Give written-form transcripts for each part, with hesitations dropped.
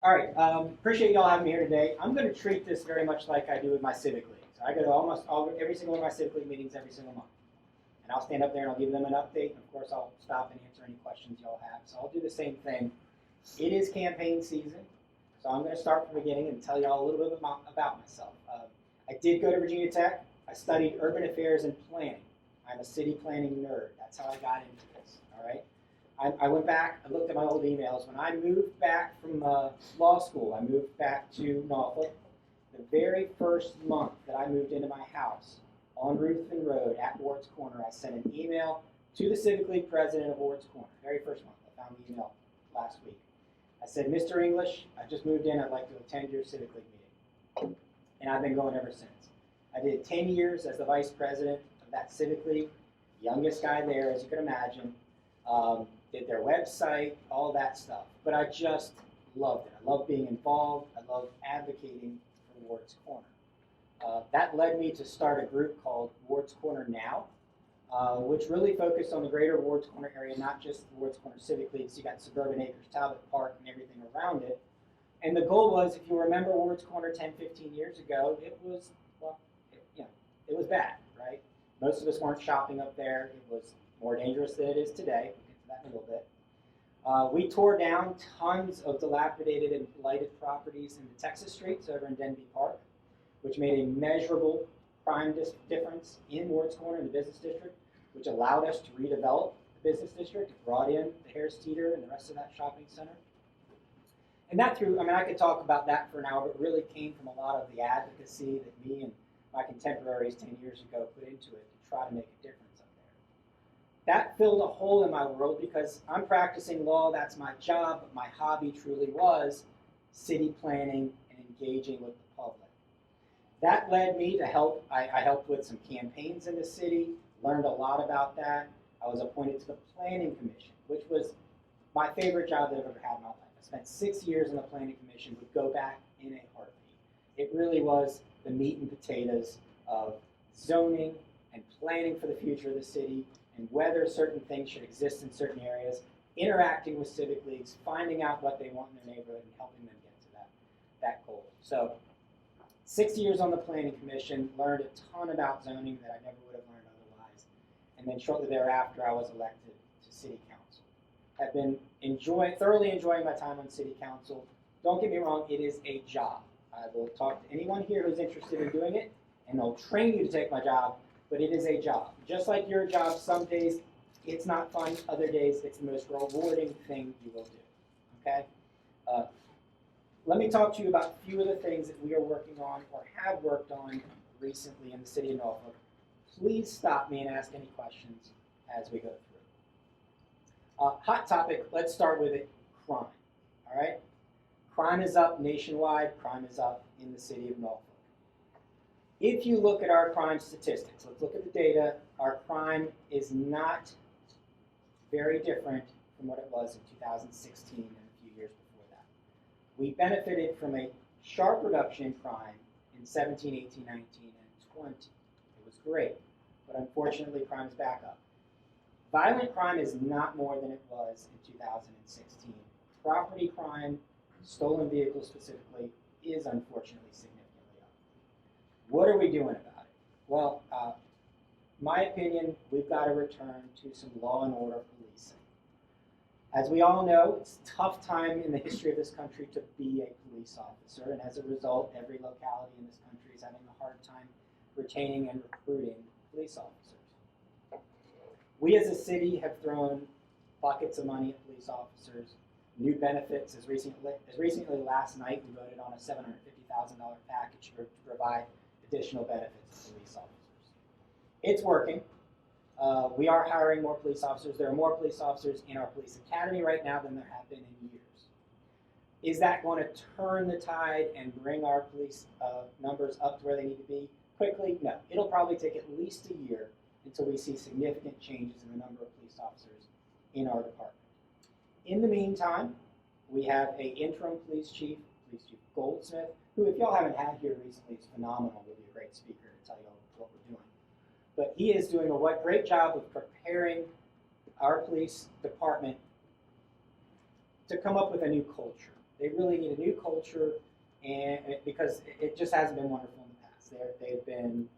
All right, appreciate y'all having me here today. I'm going to treat this very much like I do with my civic leagues. I go to every single one of my civic league meetings every single month. And I'll stand up there and I'll give them an update. And of course, I'll stop and answer any questions y'all have. So I'll do the same thing. It is campaign season. So I'm going to start from the beginning and tell y'all a little bit about myself. I did go to Virginia Tech. I studied urban affairs and planning. I'm a city planning nerd. That's how I got into this, all right? I went back, I looked at my old emails. When I moved back from law school, I moved back to Norfolk. The very first month that I moved into my house on Ruthven Road at Ward's Corner, I sent an email to the Civic League president of Ward's Corner. Very first month, I found the email last week. I said, Mr. English, I just moved in, I'd like to attend your Civic League meeting. And I've been going ever since. I did 10 years as the vice president of that Civic League, youngest guy there, as you can imagine. Did their website, all that stuff. But I just loved it. I love being involved. I love advocating for Ward's Corner. That led me to start a group called Ward's Corner Now, which really focused on the greater Ward's Corner area, not just the Ward's Corner Civic League. So you got Suburban Acres, Talbot Park, and everything around it. And the goal was, if you remember Ward's Corner 10, 15 years ago, it was, well, it was bad, right? Most of us weren't shopping up there. It was more dangerous than it is today. We'll get to that in a little bit. We tore down tons of dilapidated and blighted properties in the Texas streets over in Denby Park, which made a measurable crime difference in Ward's Corner in the business district, which allowed us to redevelop the business district. It brought in the Harris Teeter and the rest of that shopping center. And that I could talk about that for an hour, but it really came from a lot of the advocacy that me and my contemporaries 10 years ago put into it to try to make a difference up there. That filled a hole in my world because I'm practicing law, that's my job, but my hobby truly was city planning and engaging with the public. That led me to help, I helped with some campaigns in the city, learned a lot about that. I was appointed to the Planning Commission, which was my favorite job that I've ever had in my life. I spent 6 years in the Planning Commission, would go back in a heartbeat. It really was the meat and potatoes of zoning and planning for the future of the city and whether certain things should exist in certain areas, interacting with civic leagues, finding out what they want in their neighborhood and helping them get to that goal. So 6 years on the Planning Commission, learned a ton about zoning that I never would have learned otherwise. And then shortly thereafter, I was elected to City Council. I've been thoroughly enjoying my time on City Council. Don't get me wrong, it is a job. I will talk to anyone here who's interested in doing it, and they'll train you to take my job, but it is a job. Just like your job, some days it's not fun, other days it's the most rewarding thing you will do, okay? Let me talk to you about a few of the things that we are working on or have worked on recently in the city of Norfolk. Please stop me and ask any questions as we go through. Hot topic, let's start with it, crime, all right? Crime is up nationwide, crime is up in the city of Norfolk. If you look at our crime statistics, let's look at the data, our crime is not very different from what it was in 2016 and a few years before that. We benefited from a sharp reduction in crime in 17, 18, 19, and 20. It was great, but unfortunately crime is back up. Violent crime is not more than it was in 2016. Property crime, stolen vehicles specifically, is unfortunately significantly up. What are we doing about it? Well, my opinion, we've got to return to some law and order policing. As we all know, it's a tough time in the history of this country to be a police officer, and as a result, every locality in this country is having a hard time retaining and recruiting police officers. We as a city have thrown buckets of money at police officers, new benefits. As recently last night, we voted on a $750,000 package to provide additional benefits to police officers. It's working. We are hiring more police officers. There are more police officers in our police academy right now than there have been in years. Is that going to turn the tide and bring our police numbers up to where they need to be quickly? No. It'll probably take at least a year until we see significant changes in the number of police officers in our department. In the meantime, we have an interim police chief Goldsmith, who, if y'all haven't had here recently, is phenomenal. Will be a great speaker to tell you what we're doing. But he is doing a great job of preparing our police department to come up with a new culture. They really need a new culture, and because it just hasn't been wonderful in the past. They've been.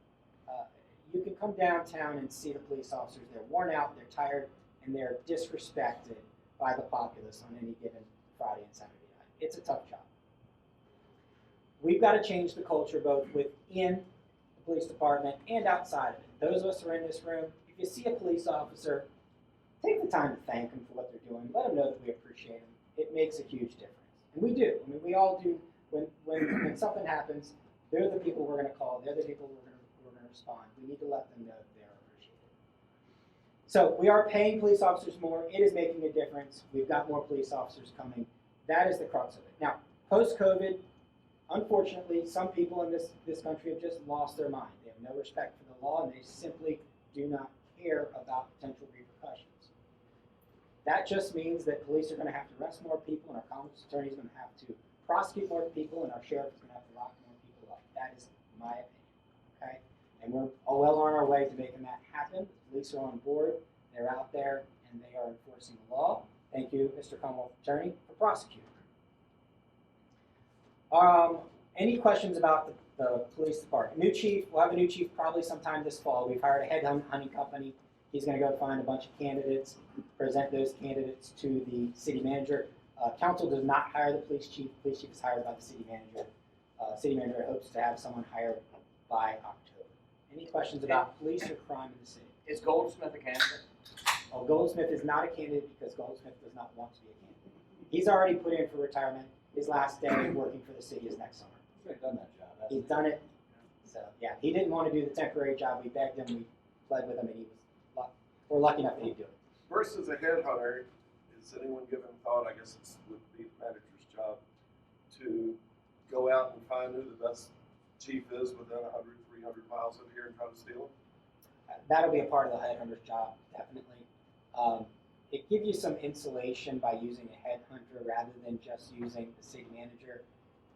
You can come downtown and see the police officers. They're worn out, they're tired, and they're disrespected by the populace on any given Friday and Saturday night. It's a tough job. We've got to change the culture both within the police department and outside of it. Those of us who are in this room, if you see a police officer, take the time to thank them for what they're doing. Let them know that we appreciate them. It makes a huge difference. And we do. I mean, we all do. When something happens, they're the people we're going to call. They're the people we're going to respond. We need to let them know that they're appreciated. So we are paying police officers more. It is making a difference. We've got more police officers coming. That is the crux of it. Now, post-COVID, unfortunately, some people in this country have just lost their mind. They have no respect for the law, and they simply do not care about potential repercussions. That just means that police are going to have to arrest more people, and our Commonwealth Attorney is going to have to prosecute more people, and our sheriff is going to have to lock more people up. That is my opinion. Okay? And we're well on our way to making that happen. The police are on board. They're out there, and they are enforcing the law. Thank you, Mr. Commonwealth Attorney, for prosecuting. Any questions about the police department? New chief, we'll have a new chief probably sometime this fall. We've hired a headhunting company. He's going to go find a bunch of candidates, present those candidates to the city manager. Council does not hire the police chief. Police chief is hired by the city manager. City manager hopes to have someone hired by October. Any questions about police or crime in the city? Is Goldsmith a candidate? Oh, Goldsmith is not a candidate because Goldsmith does not want to be a candidate. He's already put in for retirement. His last day working for the city is next summer. He's done that job. He's done it. So yeah, he didn't want to do the temporary job. We begged him. We pled with him, and we're lucky enough that he'd do it. Versus a headhunter, is anyone given thought? I guess it would be the manager's job to go out and find who the best chief is within 100, 300 miles of here and try to steal him? That'll be a part of the headhunter's job, definitely. It gives you some insulation by using a headhunter rather than just using the city manager.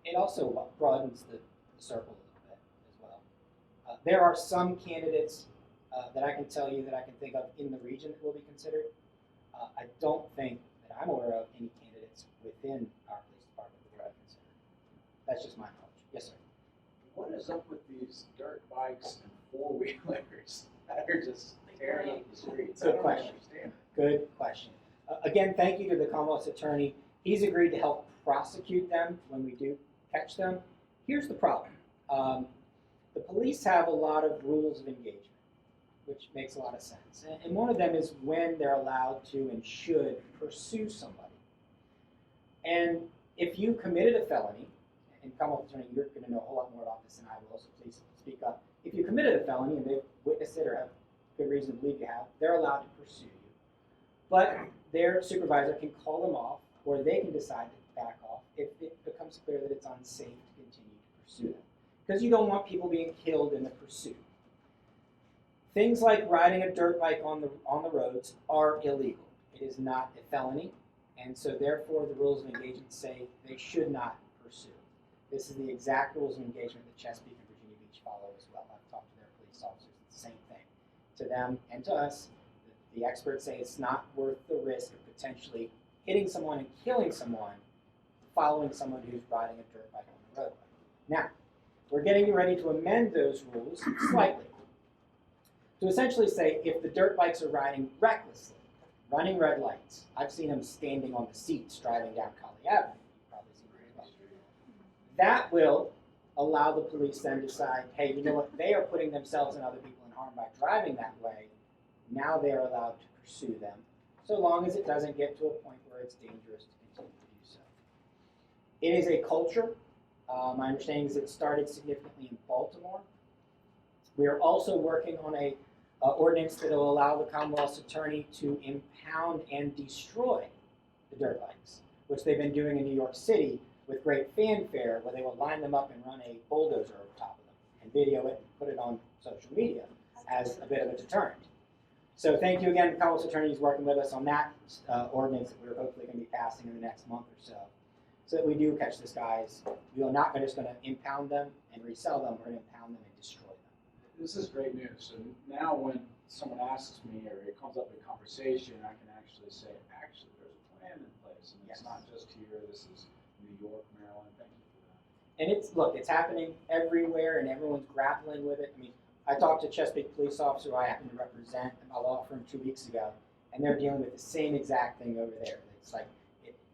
It also broadens the circle a little bit as well. There are some candidates that I can tell you that I can think of in the region that will be considered. I don't think that I'm aware of any candidates within our police department that will be considered. That's just my knowledge. Yes, sir. What is up with these dirt bikes and four-wheelers that are just tearing up the streets? Good question. Good question. Again, thank you to the Commonwealth's attorney. He's agreed to help prosecute them when we do catch them. Here's the problem. The police have a lot of rules of engagement, which makes a lot of sense. And one of them is when they're allowed to and should pursue somebody. And if you committed a felony, and Commonwealth Attorney, you're going to know a whole lot more about this than I will, so please speak up. If you committed a felony and they've witnessed it or have good reason to believe you have, they're allowed to pursue you. But their supervisor can call them off, or they can decide to back off if it becomes clear that it's unsafe to continue to pursue them. Because you don't want people being killed in the pursuit. Things like riding a dirt bike on the roads are illegal. It is not a felony, and so therefore the rules of engagement say they should not pursue. This is the exact rules of engagement that Chesapeake and Virginia Beach follow as well. I've talked to their police officers. It's the same thing. To them and to us, the experts say it's not worth the risk of potentially hitting someone and killing someone following someone who's riding a dirt bike on the roadway. Now, we're getting ready to amend those rules slightly to essentially say if the dirt bikes are riding recklessly, running red lights, I've seen them standing on the seats driving down Colley Avenue. You've probably seen it as well. That will allow the police then to decide, hey, you know what, they are putting themselves and other people in harm by driving that way. Now they are allowed to pursue them, so long as it doesn't get to a point where it's dangerous to continue to do so. It is a culture. My understanding is it started significantly in Baltimore. We are also working on a ordinance that will allow the Commonwealth's attorney to impound and destroy the dirt bikes, which they've been doing in New York City with great fanfare, where they will line them up and run a bulldozer over top of them and video it and put it on social media as a bit of a deterrent. So thank you again to the Commonwealth's attorney who's working with us on that ordinance that we're hopefully going to be passing in the next month or so that we do catch these guys. We are not just going to impound them and resell them, we're going to impound them and destroy them. This is great news. So now when someone asks me or it comes up in conversation, I can actually say, actually, there's a plan in place. And it's not just here, this is New York, Maryland, thank you for that. And it's happening everywhere, and everyone's grappling with it. I mean, I talked to a Chesapeake police officer who I happen to represent in my law firm 2 weeks ago, and they're dealing with the same exact thing over there. It's like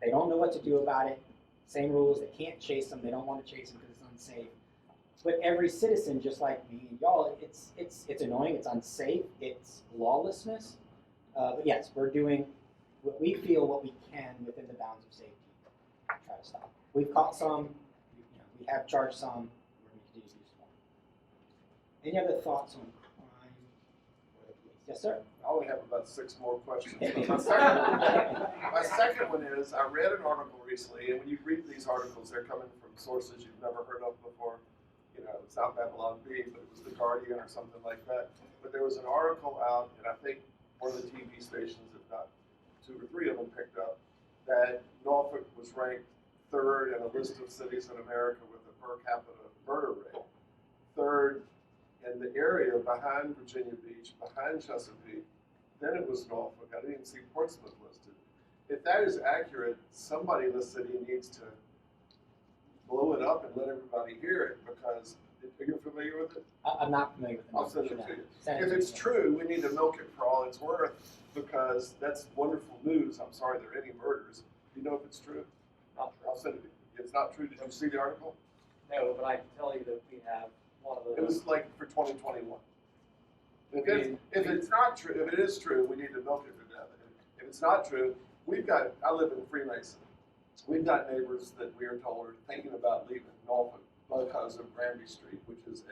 they don't know what to do about it. Same rules. They can't chase them. They don't want to chase them because it's unsafe. But every citizen, just like me and y'all, it's annoying. It's unsafe. It's lawlessness. But yes, we're doing what we feel, what we can within the bounds of safety to try to stop. We've caught some. We have charged some. We're going to continue to do some. Any other thoughts on crime or the police? Yes, sir. I only have about 6 more questions. Hit me. My second one is, I read an article recently, and when you read these articles, they're coming from sources you've never heard of before. You know, it's not Babylon B, but it was The Guardian or something like that. But there was an article out, and I think one of the TV stations, if not 2 or 3 of them, picked up that Norfolk was ranked 3rd in a list of cities in America with a per capita murder rate. 3rd in the area behind Virginia Beach, behind Chesapeake. Then it was Norfolk. I didn't even see Portsmouth listed. If that is accurate, somebody in the city needs to blow it up and let everybody hear it, because are you familiar with it? I'm not familiar with the I'll numbers. send it No. to you. Send it If to it's me. true, we need to milk it for all it's worth, because that's wonderful news. I'm sorry there are any murders. Do you know if it's true? Not I'll send it to you. It's not true. Did you see the article? No, but I can tell you that we have one of It the. was like for 2021. If it's not true, if it is true, we need to milk it to death. If it's not true, I live in Freemason. We've got neighbors that we are told are thinking about leaving Norfolk because of Granby Street, which is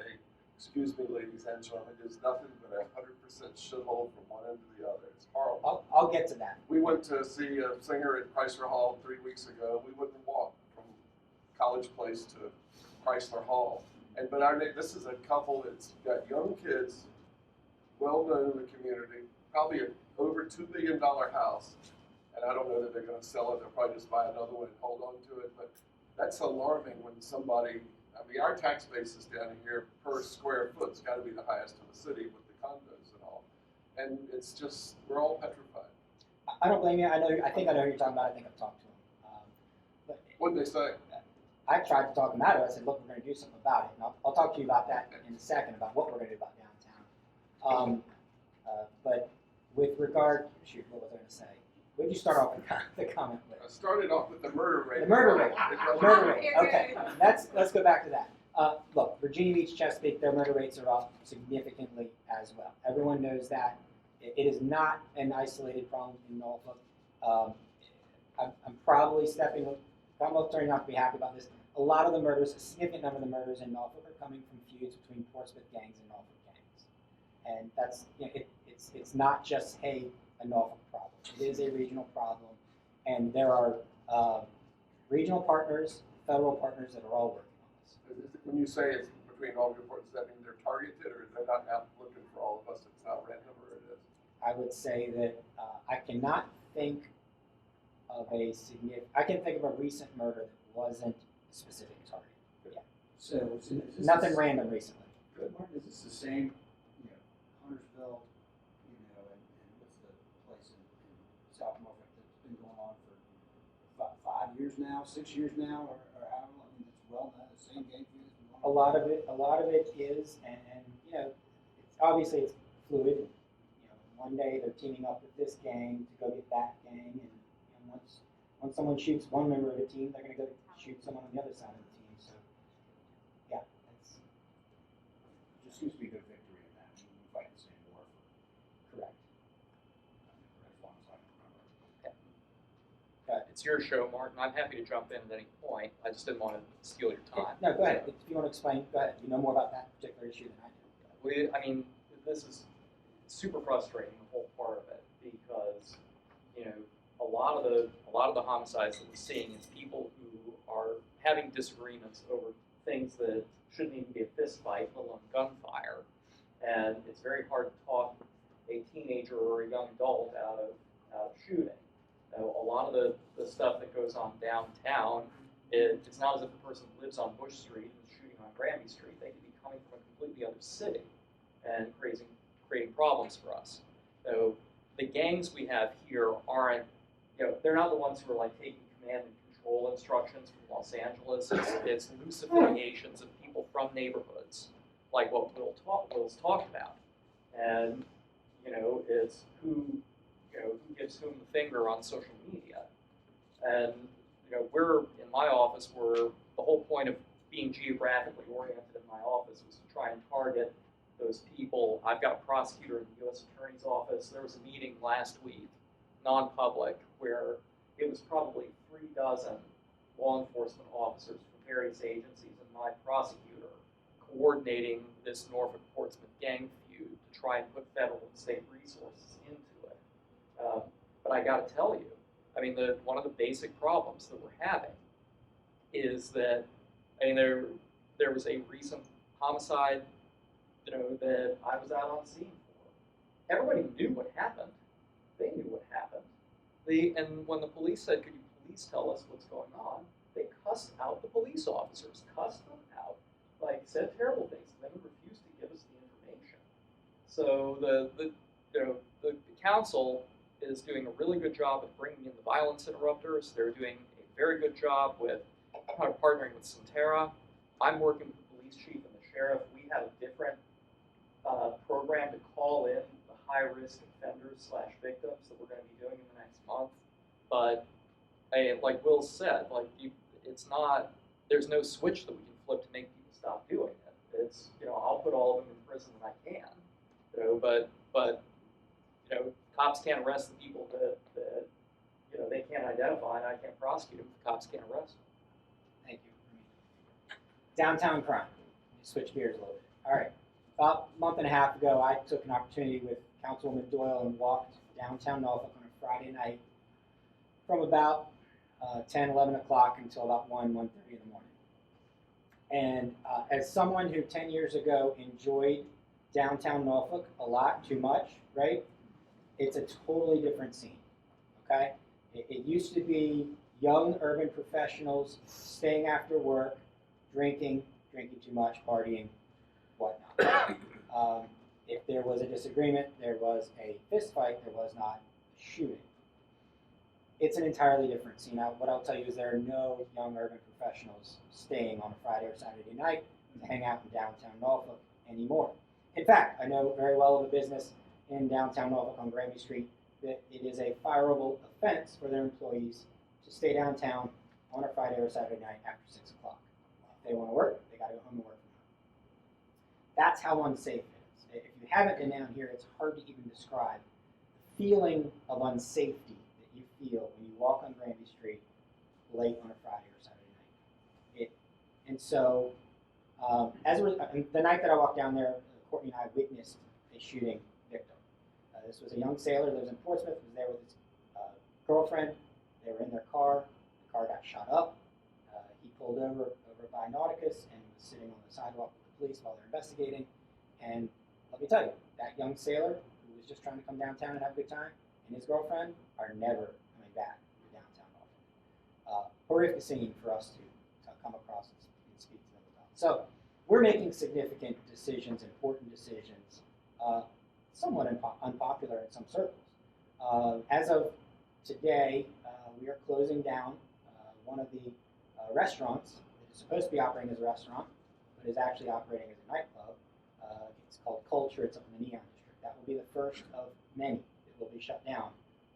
excuse me, ladies and gentlemen, is nothing but 100% shithole from one end to the other. It's horrible. I'll get to that. We went to see a singer at Chrysler Hall 3 weeks ago. We wouldn't walk from College Place to Chrysler Hall. But this is a couple that's got young kids, well known in the community, probably an over $2 million house. And I don't know that they're going to sell it. They'll probably just buy another one and hold on to it. But that's alarming when somebody, our tax basis down here per square foot's got to be the highest in the city with the condos and all. And it's just, we're all petrified. I don't blame you. I think I know who you're talking about. I think I've talked to him. But What did they say? I tried to talk him out of it. I said, look, we're going to do something about it. And I'll talk to you about that in a second, about what we're going to do about downtown. But with regard, what was I going to say? What did you start off the comment with? I started off with the murder rate. The murder rate. The murder rate. You're Okay, let's go back to that. Look, Virginia Beach, Chesapeake, their murder rates are up significantly as well. Everyone knows that. It is not an isolated problem in Norfolk. I'm probably turning out to be happy about this. A lot of the murders, a significant number of the murders in Norfolk are coming from feuds between Portsmouth gangs and Norfolk gangs. And that's, it's not just, hey, a Norfolk problem. It is a regional problem. And there are regional partners, federal partners that are all working on this. When you say it's between all your parts, does that mean they're targeted, or is they not out looking for all of us? It's not random, or it is? I would say that I cannot think of I can think of a recent murder that wasn't a specific target. Yeah. So is this Nothing random recently. Martin, is this the same, Huntersville, and what's the place in South Norfolk that's been going on for 5 years now, 6 years now, or however long? I mean, it's well known, the same game theory that's been going on. A lot of it is, and it's obviously it's fluid. One day they're teaming up with this gang to go get that gang, and once someone shoots one member of the team, they're going to go shoot someone on the other side of the team. So, yeah, that's Just seems to be a good victory in that. We fight the same war for correct. as long as I can remember. It's your show, Martin. I'm happy to jump in at any point. I just didn't want to steal your time. No, go ahead. If you want to explain, go ahead. You know more about that particular issue than I do. This is super frustrating, the whole part of it, because a lot of the homicides that we're seeing is people who are having disagreements over things that shouldn't even be a fist fight, let alone gunfire, and it's very hard to talk a teenager or a young adult out of shooting. A lot of the stuff that goes on downtown, it's not as if the person lives on Bush Street and is shooting on Granby Street. They could be coming from a completely other city and creating problems for us. So the gangs we have here aren't, they're not the ones who are like taking command and parole instructions from Los Angeles. It's loose affiliations of people from neighborhoods, like what Will's talked about. And, it's who gives whom the finger on social media. And, in my office, the whole point of being geographically oriented in my office was to try and target those people. I've got a prosecutor in the U.S. Attorney's Office. There was a meeting last week, non-public, where it was probably 36 law enforcement officers from various agencies and my prosecutor coordinating this Norfolk Portsmouth gang feud to try and put federal and state resources into it. But I got to tell you, one of the basic problems that we're having is that, there was a recent homicide, that I was out on scene for. Everybody knew what happened. They knew what happened. And when the police said, "Could you please tell us what's going on?" they cussed out the police officers, cussed them out, said terrible things, and then refused to give us the information. So the council is doing a really good job of bringing in the violence interrupters. They're doing a very good job with kind of partnering with Centera. I'm working with the police chief and the sheriff. We have a different program to call in the high-risk offenders / victims that we're going to be doing in the next month. But like Will said, there's no switch that we can flip to make people stop doing it. It's, I'll put all of them in prison when I can, but cops can't arrest the people that they can't identify, and I can't prosecute them if the cops can't arrest them. Thank you. Downtown crime. Let me switch gears a little bit. All right. About a month and a half ago, I took an opportunity with Councilwoman Doyle and walked downtown Norfolk on a Friday night from about 10, 11 o'clock until about 1:30 in the morning. And as someone who 10 years ago enjoyed downtown Norfolk a lot, too much, right? It's a totally different scene, okay? It used to be young urban professionals staying after work, drinking too much, partying, whatnot. If there was a disagreement, there was a fist fight, there was not a shooting. It's an entirely different scene. What I'll tell you is there are no young urban professionals staying on a Friday or Saturday night to hang out in downtown Norfolk anymore. In fact, I know very well of a business in downtown Norfolk on Granby Street that it is a fireable offense for their employees to stay downtown on a Friday or Saturday night after 6 o'clock. If they want to work, they got to go home and work from home. That's how unsafe it is. If you haven't been down here, it's hard to even describe the feeling of unsafety that you feel when you walk on Granby Street late on a Friday or Saturday night. And so, the night that I walked down there, Courtney and I witnessed a shooting victim. This was a young sailor, lives in Portsmouth, was there with his girlfriend. They were in their car. The car got shot up. He pulled over by Nauticus and was sitting on the sidewalk with the police while they're investigating. And let me tell you, that young sailor who was just trying to come downtown and have a good time, and his girlfriend are never coming back to downtown Norfolk. Horrific scene for us to come across and speak to them about. So we're making significant decisions, important decisions, somewhat unpopular in some circles. As of today, we are closing down one of the restaurants that is supposed to be operating as a restaurant, but is actually operating as a nightclub. It's called Culture. It's up in the Neon District. That will be the first of many that will be shut down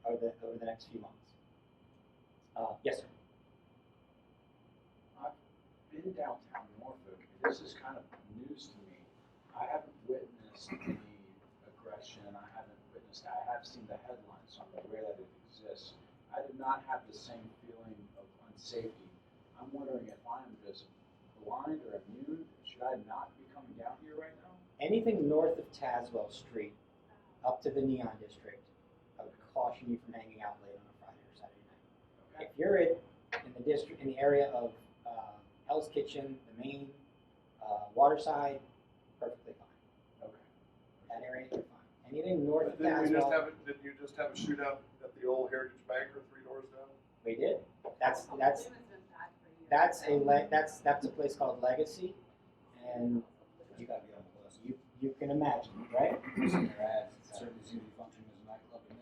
over the next few months. Yes, sir. I've been downtown Norfolk. This is kind of news to me. I haven't witnessed the aggression. I have seen the headlines, so I'm aware that it exists. I did not have the same feeling of unsafety. I'm wondering if I'm just blind or immune. Should I not be coming down here right now? Anything north of Tazewell Street up to the Neon District, I would caution you from hanging out late on a Friday or Saturday night. Okay. If you're in the area of Hell's Kitchen, the main, Waterside, perfectly fine. Okay. That area, you're fine. Anything north of Didn't you Tazewell, just have a shootout at the old Heritage Banker 3 doors down? we did. That's a place called Legacy, and You gotta be on the list. you can imagine, right? Listen to their ads. It certainly seems to be functioning as a nightclub to me.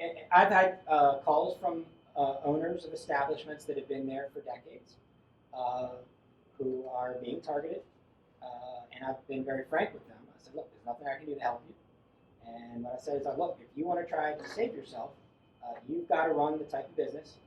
And I've had calls from owners of establishments that have been there for decades who are being targeted. And I've been very frank with them. I said, look, there's nothing I can do to help you. And what I said is, look, if you want to try to save yourself, you've got to run the type of business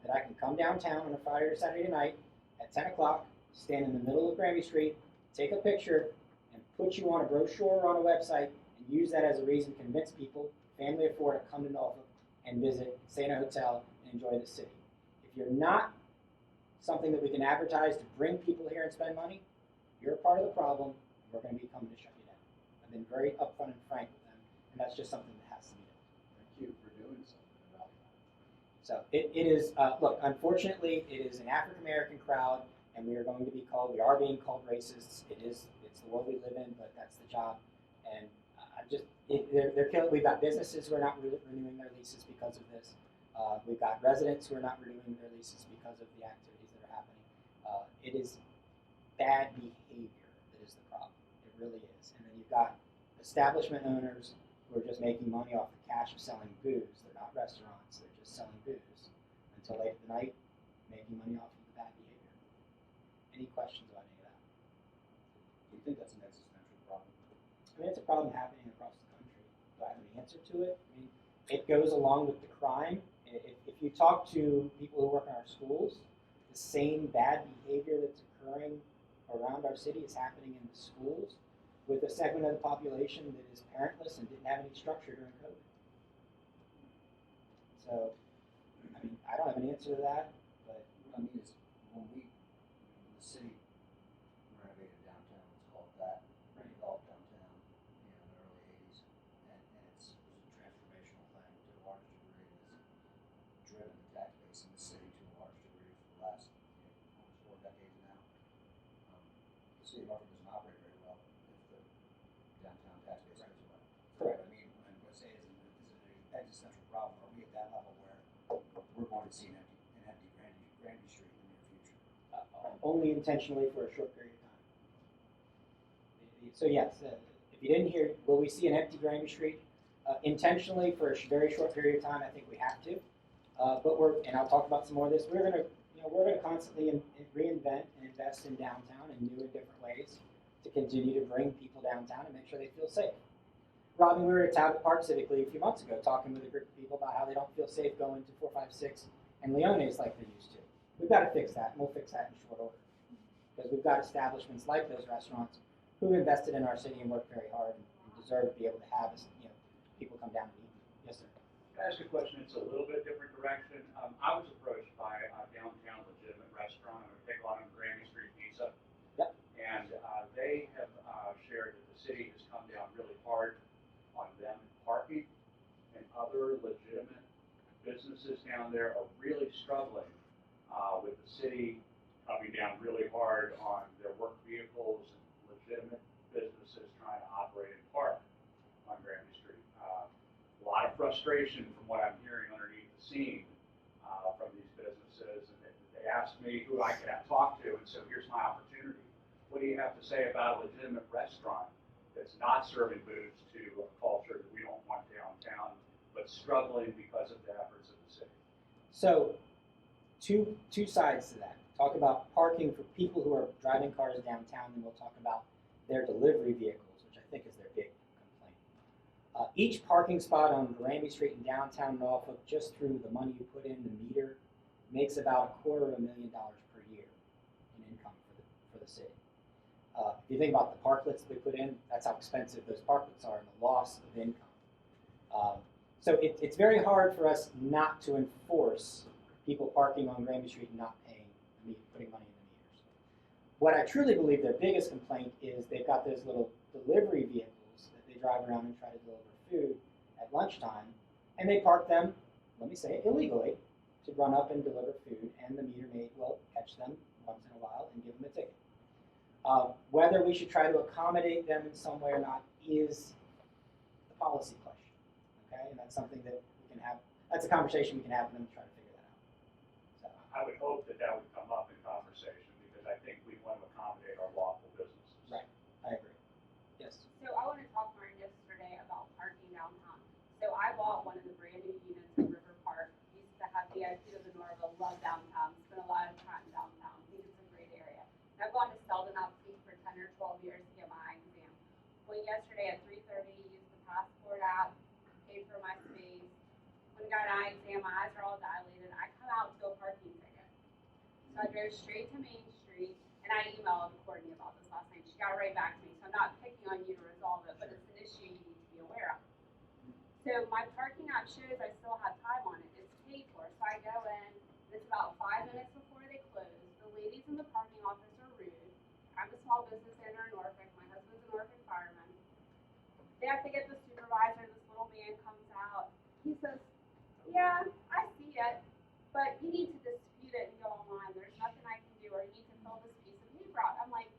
that I can come downtown on a Friday or Saturday night at 10 o'clock, stand in the middle of Granby Street, take a picture, and put you on a brochure or on a website, and use that as a reason to convince people, family of four, to come to Norfolk and visit, stay in a hotel, and enjoy the city. If you're not something that we can advertise to bring people here and spend money, you're a part of the problem, and we're going to be coming to shut you down. I've been very upfront and frank with them, and that's just something that has to be done. Thank you for doing something about that. So it is, look, unfortunately, it is an African-American crowd, and we are being called racists. It's the world we live in, but that's the job. And they're killing. We've got businesses who are not renewing their leases because of this. We've got residents who are not renewing their leases because of the activities that are happening. It is bad behavior that is the problem. It really is. And then you've got establishment owners who are just making money off the cash of selling booze. They're not restaurants. They're just selling booze until late at the night, making money off of the bad behavior. Any questions about any of that? Do you think that's an existential problem? I mean, it's a problem happening across the country. Do I have an answer to it? I mean, it goes along with the crime. If you talk to people who work in our schools, the same bad behavior that's occurring around our city is happening in the schools with a segment of the population that is parentless and didn't have any structure during COVID. So, I mean, I don't have an answer to that, but What I mean is, when the city renovated downtown, let's call it that, redeveloped downtown, in the early '80s, and it was a transformational thing to a large degree, and has driven the tax base in the city to a large degree for the last almost 4 decades now. The city of Norfolk doesn't operate very well if the downtown tax base goes away. Correct. I mean, when I say is an existential problem, are we at that level where we're going to see an empty Granby Street in the near future? only intentionally for a short period of time. So yes, if you didn't hear, will we see an empty Granby Street? Intentionally for a very short period of time, I think we have to. But and I'll talk about some more of this. We're gonna constantly reinvent and invest in downtown in new and different ways to continue to bring people downtown and make sure they feel safe. Robin, we were at Talbot Park Civically a few months ago talking with a group of people about how they don't feel safe going to 456 and Leone's like they used to. We've got to fix that, and we'll fix that in short order. Because we've got establishments like those restaurants who've invested in our city and worked very hard and deserve to be able to have people come down and eat. Yes, sir. Can I ask a question? It's a little bit different direction. I was approached by a downtown legitimate restaurant, I'm going to pick on them, Granby Street Pizza. Yep. And they have shared that the city has come down really hard on them in parking, and other legitimate businesses down there are really struggling with the city coming down really hard on their work vehicles and legitimate businesses trying to operate and park on Granby Street. A lot of frustration from what I'm hearing underneath the scene from these businesses, and they asked me who I could talk to, and so here's my opportunity. What do you have to say about a legitimate restaurant that's not serving booze to a culture that we don't want downtown, but struggling because of the efforts of the city? So, two sides to that. Talk about parking for people who are driving cars downtown, and we'll talk about their delivery vehicles, which I think is their big complaint. Each parking spot on Granby Street in downtown Norfolk, just through the money you put in the meter, makes about $250,000 per year in income for the city. If you think about the parklets they put in, that's how expensive those parklets are and the loss of income. So it's very hard for us not to enforce people parking on Granby Street and not paying, putting money in the meters. What I truly believe their biggest complaint is they've got those little delivery vehicles that they drive around and try to deliver food at lunchtime, and they park them, let me say, illegally, to run up and deliver food, and the meter maid will catch them once in a while and give them a ticket. Whether we should try to accommodate them in some way or not is the policy question, okay? And that's something that we can have, that's a conversation we can have with them to try to figure that out. So, I would hope that that would come up in conversation, because I think we want to accommodate our lawful businesses. right, I agree. Yes. So I want to talk more yesterday about parking downtown. So I bought one of the brand new units in River Park. Used to have VIP And I've gone to Selden Upstate for 10 or 12 years to get my eye exam. Went yesterday at 3:30, used the passport app, paid for my space. When I got an eye exam, my eyes are all dilated. I come out to a parking ticket. So I drove straight to Main Street, and I emailed Courtney about this last night. She got right back to me. So I'm not picking on you to resolve it, but it's an issue you need to be aware of. So my parking app shows I still have time on it. It's paid for. So I go in, and it's about 5 minutes before they close. The ladies in the parking office are rude. I'm a small business owner in Norfolk. My husband's a Norfolk fireman. They have to get the supervisor. This little man comes out. He says, yeah, I see it, but you need to dispute it and go online. There's nothing I can do, or you need to fill this piece of paper out. I'm like,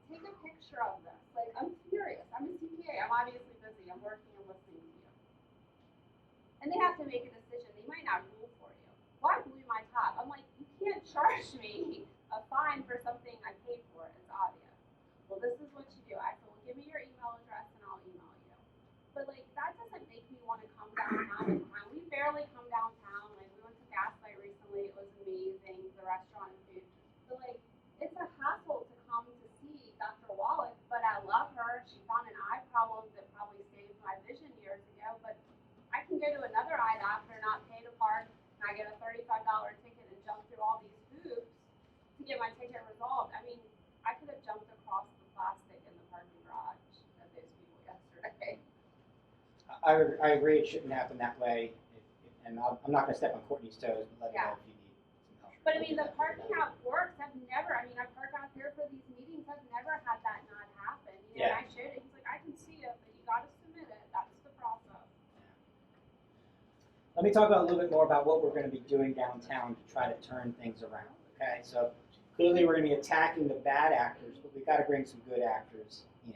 take a picture of this. Like, I'm furious. I'm a CPA. I'm obviously busy. I'm working and listening to you. And they have to make a decision. They might not rule for you. Well, I blew my top. I'm like, you can't charge me a fine for something I paid for. It's obvious. Well, this is what you do. I said, well, give me your email address and I'll email you. But like, that doesn't make me want to come downtown. We barely come downtown. Like, we went to Gaslight recently. It was amazing, the restaurant and food. But like, it's a hassle to come to see Dr. Wallach, but I love her. She found an eye problem that probably saved my vision years ago. But I can go to another eye doctor, not pay to park, and I get a $35 ticket and jump through all these hoops to get my ticket resolved. I mean, I could have jumped across the plastic in the parking garage of those people yesterday. I agree it shouldn't happen that way, and I'm not going to step on Courtney's toes, but let me know if you need some help. But I mean, the parking out works. I park out here for these meetings. I've never had that not happen. You know, Yeah. and I showed it. He's like, I can see it, but you got to submit it. That's the process. Let me talk about a little bit more about what we're going to be doing downtown to try to turn things around. Okay, so clearly we're going to be attacking the bad actors, but we've got to bring some good actors in.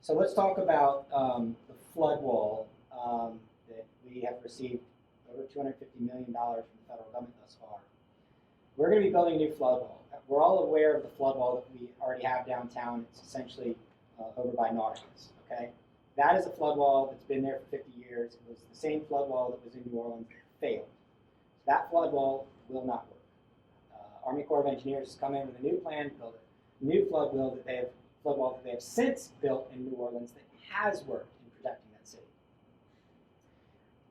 So let's talk about the flood wall that we have received over $250 million from the federal government thus far. We're going to be building a new flood wall. We're all aware of the flood wall that we already have downtown. It's essentially over by Norfolk. Okay, that is a flood wall that's been there for 50 years. It was the same flood wall that was in New Orleans that failed. So that flood wall will not work. Army Corps of Engineers has come in with a new plan to build a new flood wall that they have since built in New Orleans that has worked in protecting that city.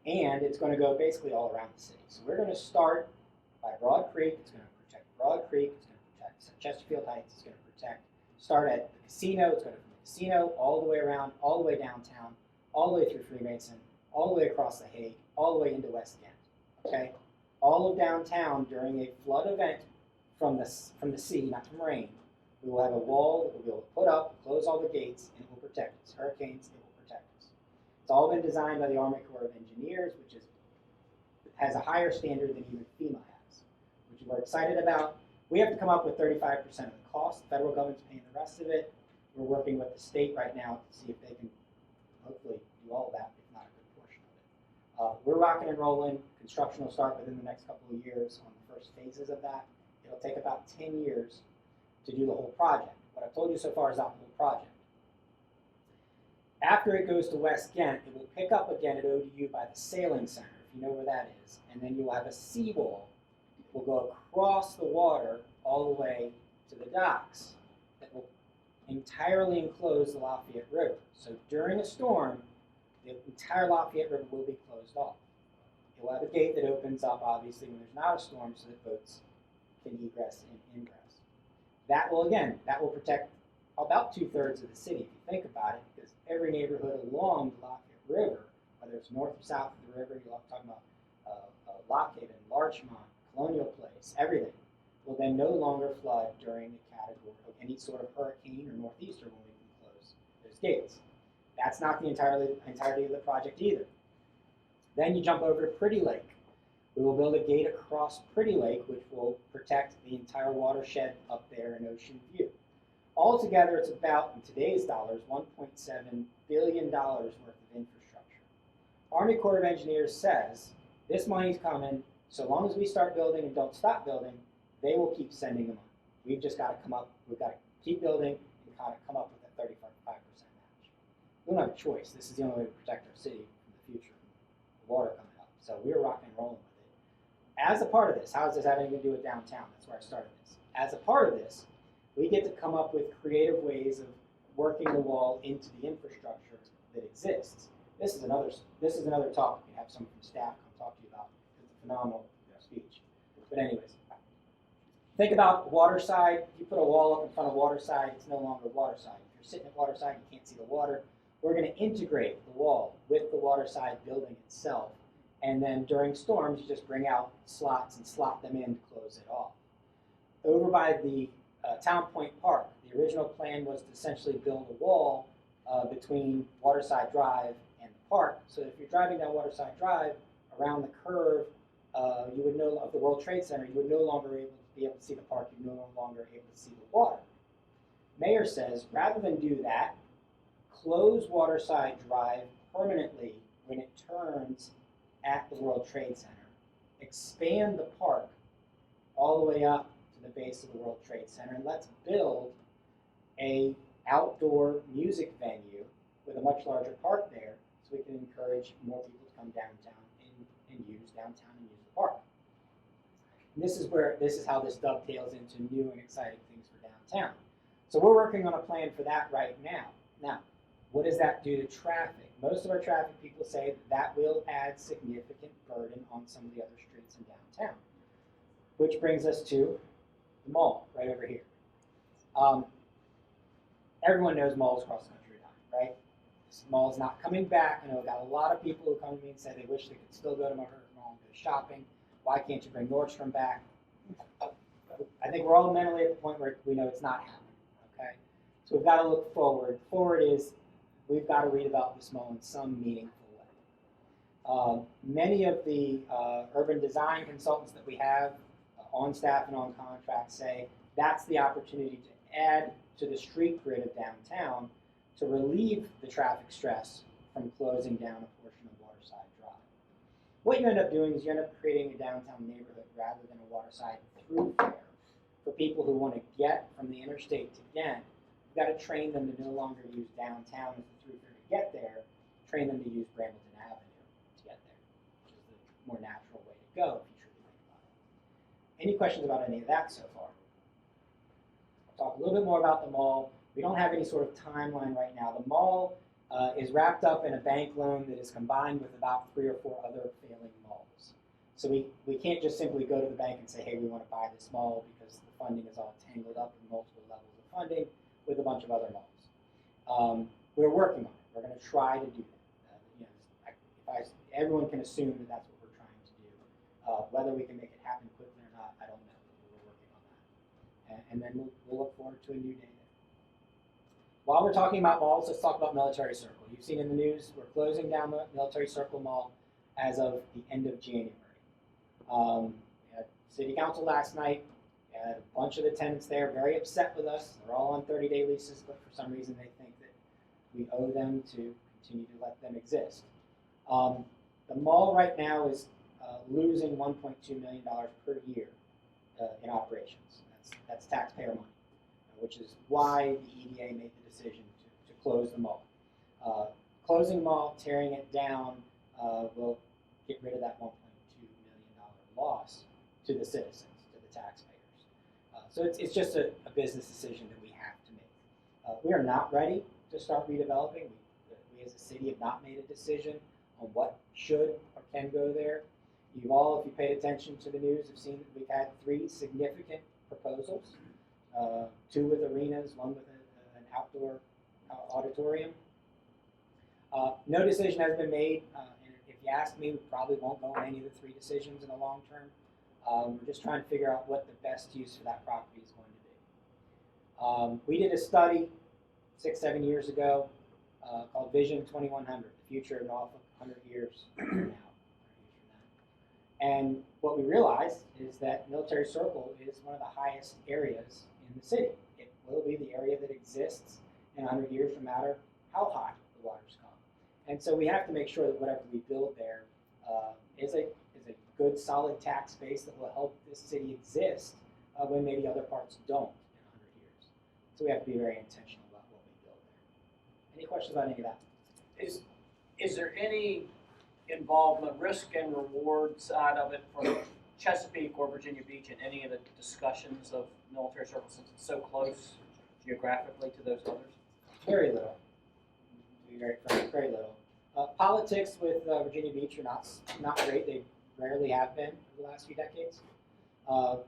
And it's going to go basically all around the city. So we're going to start by Broad Creek. It's going to protect Broad Creek. It's going to protect Chesterfield Heights. It's going to start at the casino. It's going to from the casino all the way around, all the way downtown, all the way through Freemason, all the way across the Hague, all the way into West End. Okay? All of downtown during a flood event from the sea, not from rain, we will have a wall that we'll be able to put up, close all the gates, and it will protect us. Hurricanes, it will protect us. It's all been designed by the Army Corps of Engineers, which has a higher standard than even FEMA has, which we're excited about. We have to come up with 35% of the cost. The federal government's paying the rest of it. We're working with the state right now to see if they can hopefully do all of that, if not a good portion of it. We're rocking and rolling. Construction will start within the next couple of years on the first phases of that. It'll take about 10 years to do the whole project. What I've told you so far is not the whole project. After it goes to West Ghent, it will pick up again at ODU by the Sailing Center, if you know where that is, and then you'll have a seawall that will go across the water all the way to the docks that will entirely enclose the Lafayette River. So during a storm, the entire Lafayette River will be closed off. It will have a gate that opens up, obviously, when there's not a storm so that boats can egress and ingress. That will protect about 2/3 of the city, if you think about it, because every neighborhood along the Lafayette River, whether it's north or south of the river, you're talking about Lockhaven, Larchmont, Colonial Place, everything, will then no longer flood during a category of any sort of hurricane or northeaster when we can close those gates. That's not the entirety of the project either. Then you jump over to Pretty Lake. We will build a gate across Pretty Lake, which will protect the entire watershed up there in Ocean View. Altogether, it's about, in today's dollars, $1.7 billion worth of infrastructure. Army Corps of Engineers says this money's coming, so long as we start building and don't stop building, they will keep sending the money. We've just got to we've got to keep building and kind of come up with a 35% match. We don't have a choice. This is the only way to protect our city from the future, from the water coming up. So we're rocking and rolling with it. As a part of this, how does this have anything to do with downtown? That's where I started this. As a part of this, We get to come up with creative ways of working the wall into the infrastructure that exists. This is another talk. We have some from staff come talk to you about. It's a phenomenal speech. But anyways, think about waterside. If you put a wall up in front of waterside, it's no longer waterside. If you're sitting at waterside, you can't see the water. We're going to integrate the wall with the waterside building itself. And then during storms, you just bring out slots and slot them in to close it off. Over by the Town Point Park, the original plan was to essentially build a wall between Waterside Drive and the park. So if you're driving down Waterside Drive, around the curve of the World Trade Center, you would no longer be able to see the park. You're no longer able to see the water. Mayor says, rather than do that, close Waterside Drive permanently when it turns at the World Trade Center. Expand the park all the way up to the base of the World Trade Center, and let's build a outdoor music venue with a much larger park there, so we can encourage more people to come downtown and use the park. And this is how this dovetails into new and exciting things for downtown. So we're working on a plan for that right now. Now, what does that do to traffic? Most of our traffic people say that will add significant burden on some of the other streets in downtown. Which brings us to the mall, right over here. Everyone knows malls cross country are dying, right? This mall is not coming back. I know I've got a lot of people who come to me and say they wish they could still go to my mall and go shopping. Why can't you bring Nordstrom back? I think we're all mentally at the point where we know it's not happening, okay? So we've got to look forward. Forward is we've got to redevelop this mall in some meaningful way. Many of the urban design consultants that we have on staff and on contract say that's the opportunity to add to the street grid of downtown to relieve the traffic stress from closing down a portion of Waterside Drive. What you end up doing is you end up creating a downtown neighborhood rather than a waterside thoroughfare for people who want to get from the interstate to Ghent. You've got to train them to no longer use downtown as the thoroughfare to get there, train them to use Brambleton Avenue to get there, which is the more natural way to go if you truly think about it. Any questions about any of that so far? I'll talk a little bit more about the mall. We don't have any sort of timeline right now. The mall is wrapped up in a bank loan that is combined with about 3 or 4 other failing malls. So we can't just simply go to the bank and say, hey, we want to buy this mall because the funding is all tangled up in multiple levels of funding with a bunch of other malls. We're working on it. We're going to try to do that. Everyone can assume that that's what we're trying to do. Whether we can make it happen quickly or not, I don't know. But we're working on that. And then we'll look forward to a new day there. While we're talking about malls, let's talk about Military Circle. You've seen in the news, we're closing down the Military Circle Mall as of the end of January. We had City Council last night. We had a bunch of the tenants there very upset with us. They're all on 30-day leases, but for some reason they think that we owe them to continue to let them exist. The mall right now is losing $1.2 million per year in operations. That's taxpayer money, which is why the EDA made the decision to close the mall. Closing the mall, tearing it down, will get rid of that $1.2 million loss to the citizens, to the taxpayers. So it's just a business decision that we have to make. We are not ready to start redeveloping. We as a city have not made a decision on what should or can go there. You've all, if you paid attention to the news, have seen that we've had 3 significant proposals, 2 with arenas, 1 with an outdoor auditorium. No decision has been made, and if you ask me, we probably won't go on any of the 3 decisions in the long term. We're just trying to figure out what the best use for that property is going to be. We did a study 6-7 years ago called Vision 2100, the future of Norfolk 100 years from now. And what we realized is that Military Circle is one of the highest areas in the city. It will be the area that exists in 100 years, no matter how high the waters come. And so we have to make sure that whatever we build there is a good, solid tax base that will help this city exist when maybe other parts don't in 100 years. So we have to be very intentional about what we build there. Any questions about any of that? Is there any involvement, risk and reward side of it from Chesapeake or Virginia Beach in any of the discussions of military service since it's so close geographically to those others? Very little. To be very frank, very little. Politics with Virginia Beach are not great. They rarely have been over the last few decades.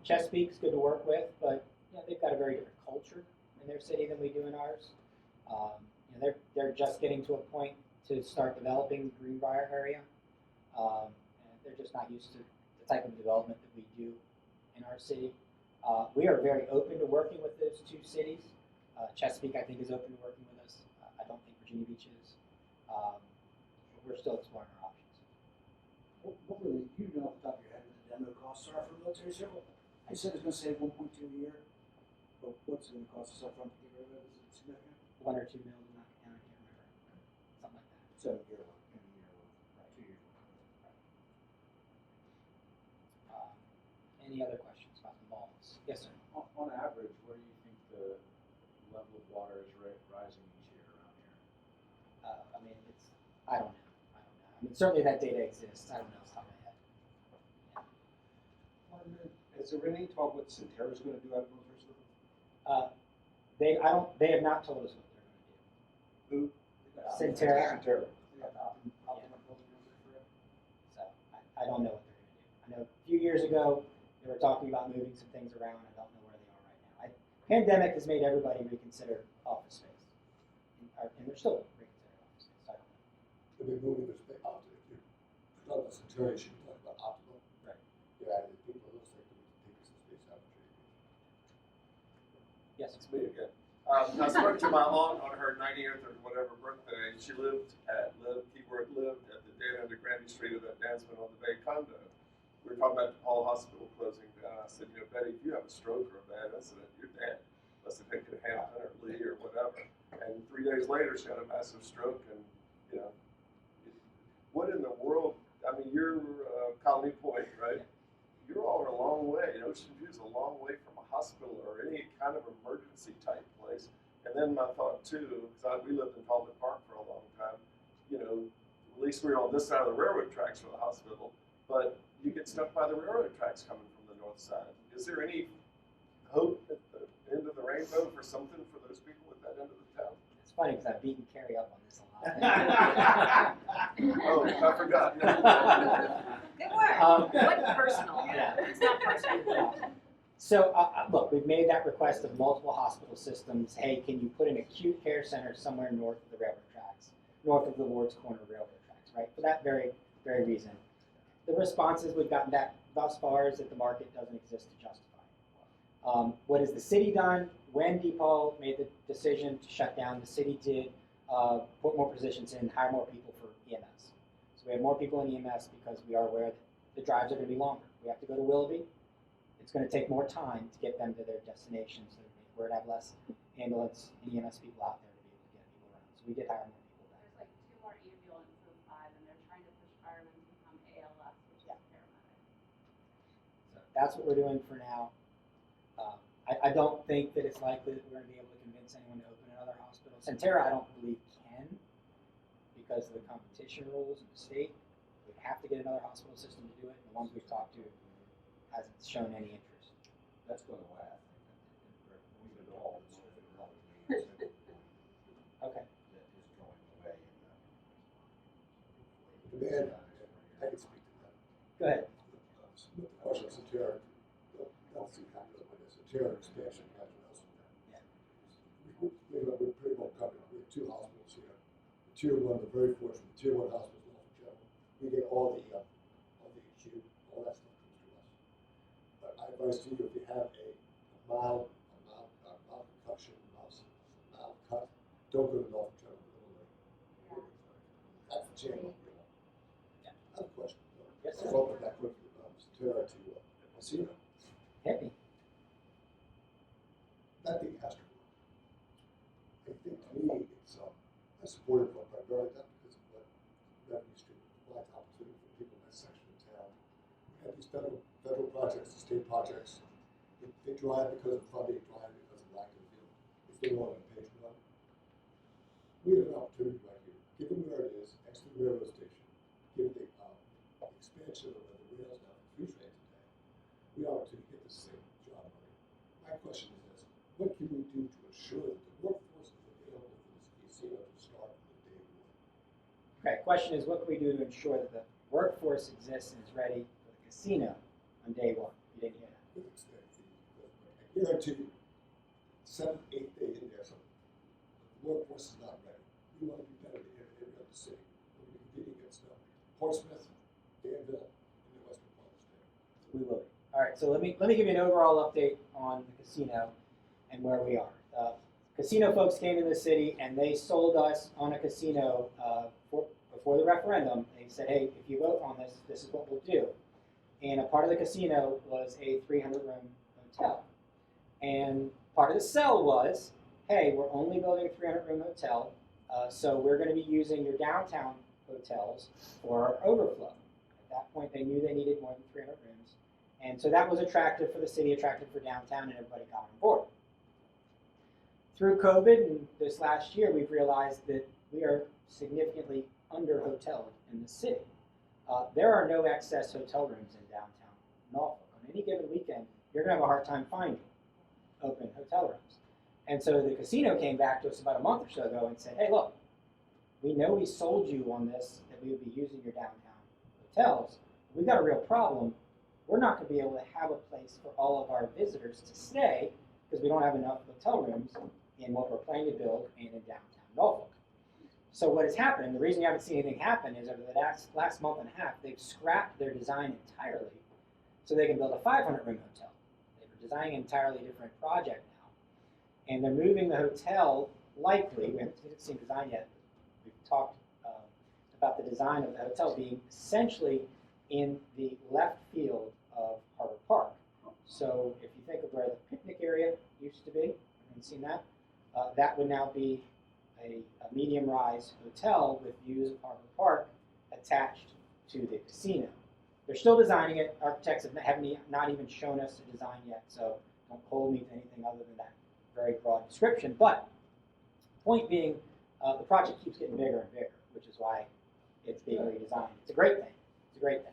Chesapeake's good to work with, but they've got a very different culture in their city than we do in ours. They're just getting to a point to start developing the Greenbrier area. And they're just not used to the type of development that we do in our city. We are very open to working with those two cities. Chesapeake, I think, is open to working with us. I don't think Virginia Beach is. We're still exploring our options. What really, you know off the top of your head what the demo costs are for military circle? I said it's gonna save 1.2 a year, but what's it gonna cost us upfront to get rid of it? Is it significant? 1 or 2 mil, I can't remember. Something like that. So a year worth, in a year worth, right, 2 years worth. Any other questions about the malls? Yes, sir. On average, where do you think the level of water is rising each year around here? I mean, I don't know. I mean, certainly that data exists. I don't know off the top of my head. Has there been any talk what Centerra's going to do out of military service? They have not told us what they're going to do. Who? Centerra. Centerra. So I don't know what they're going to do. I know a few years ago they were talking about moving some things around. I don't know where they are right now. Pandemic has made everybody reconsider office space, and they're still reconsidering office space. So I don't know. They've been moving this thing out there too. Talk about Centurion, she talk about optimal. Right. Yeah, the people, it looks like they need to take some space out of the Yes. It's me again. I spoke to my aunt on her 90th or whatever birthday. She lived at the dead end of Granby Street of that Dansman on the Bay condo. We were talking about the Paul Hospital closing down. I said, Betty, if you have a stroke or a bad incident, you're dead. Unless they take you to Hampton or Lee or whatever. And 3 days later, she had a massive stroke. And, what in the world? I mean, you're Colony Point, right? You're all a long way. Ocean View's a long way from a hospital or any kind of emergency type place. And then my thought too, because we lived in Talbot Park for a long time, at least we were on this side of the railroad tracks for the hospital, but you get stuck by the railroad tracks coming from the north side. Is there any hope at the end of the rainbow for something for those people at that end of the town? It's funny because I've beaten Carrie up on this a lot. Oh, I forgot. Good work. What's personal? Yeah. It's not personal. So, look, we've made that request of multiple hospital systems. Hey, can you put an acute care center somewhere north of the railroad tracks, north of the Ward's Corner railroad tracks, right? For that very, very reason. The responses we've gotten back thus far is that the market doesn't exist to justify it. What has the city done? When DePaul made the decision to shut down, the city did put more positions in, hire more people for EMS. So we have more people in EMS because we are aware that the drives are going to be longer. We have to go to Willoughby. It's going to take more time to get them to their destinations. So we're going to have less ambulance and EMS people out there to be able to get people around. So we did hire more people back. There's like 2 more ambulances, 5, and they're trying to push firemen to become ALS, which is paramedic. So that's what we're doing for now. I don't think that it's likely that we're going to be able to convince anyone to open another hospital. Centerra, I don't believe can because of the competition rules in the state. We'd have to get another hospital system to do it. And the ones we've talked to hasn't shown any interest. That's going away, I think. We've been told it's Okay. that is going away in The man, I can speak to that. Go ahead. The question of Centerra, don't see how to look at this. Centerra expansion, you guys know something. Yeah. We're pretty well covered. We have 2 hospitals here. The Tier 1, we're very fortunate. The Tier 1 hospitals, Norfolk General. We get all the acute, all that stuff comes to us. But I advise to you, if you have a mild concussion, mild cut, don't go to Norfolk General. That's the channel. Yeah. I have a question. Yes, sir. Follow up that quickly. Centerra to Messina. Hit me. That thing has to work. I think to me, it's I support it primarily not because of what revenue stream provides opportunity for people in that section of town. We have these federal projects, state projects. They drive because of funding, drive because of lack of field. If they want on page 1, we have an opportunity right here. Given where it is, next to the railroad station, given the expansion of the rails now for 3 trains a day, Okay, question is, what can we do to ensure that the workforce exists and is ready for the casino on day one? You didn't hear that. I guarantee you, 7th, 8th day in there, so the workforce is not ready. We want to be better than every other city. We're going to compete against them. Portsmouth, Danville, and the Western Province there. We will be. All right, so let me give you an overall update on the casino and where we are. Casino folks came into the city and they sold us on a casino before the referendum. They said, hey, if you vote on this, this is what we'll do. And a part of the casino was a 300-room hotel. And part of the sell was, hey, we're only building a 300-room hotel, so we're going to be using your downtown hotels for our overflow. At that point, they knew they needed more than 300 rooms. And so that was attractive for the city, attractive for downtown, and everybody got on board. Through COVID and this last year, we've realized that we are significantly under-hoteled in the city. There are no excess hotel rooms in downtown Norfolk. On any given weekend, you're going to have a hard time finding open hotel rooms. And so the casino came back to us about a month or so ago and said, hey, look, we know we sold you on this, that we would be using your downtown hotels. We've got a real problem. We're not going to be able to have a place for all of our visitors to stay because we don't have enough hotel rooms in what we're planning to build and in downtown Norfolk. So what has happened, and the reason you haven't seen anything happen is over the last month and a half, they've scrapped their design entirely so they can build a 500-room hotel. They're designing an entirely different project now. And they're moving the hotel, likely, we haven't seen design yet, but we've talked about the design of the hotel being essentially in the left field of Harbor Park. So if you think of where the picnic area used to be, haven't seen that, that would now be a medium-rise hotel with views of Harbor Park attached to the casino. They're still designing it. Architects have not even shown us a design yet, so don't hold me to anything other than that very broad description. But point being, the project keeps getting bigger and bigger, which is why it's being redesigned. It's a great thing. It's a great thing.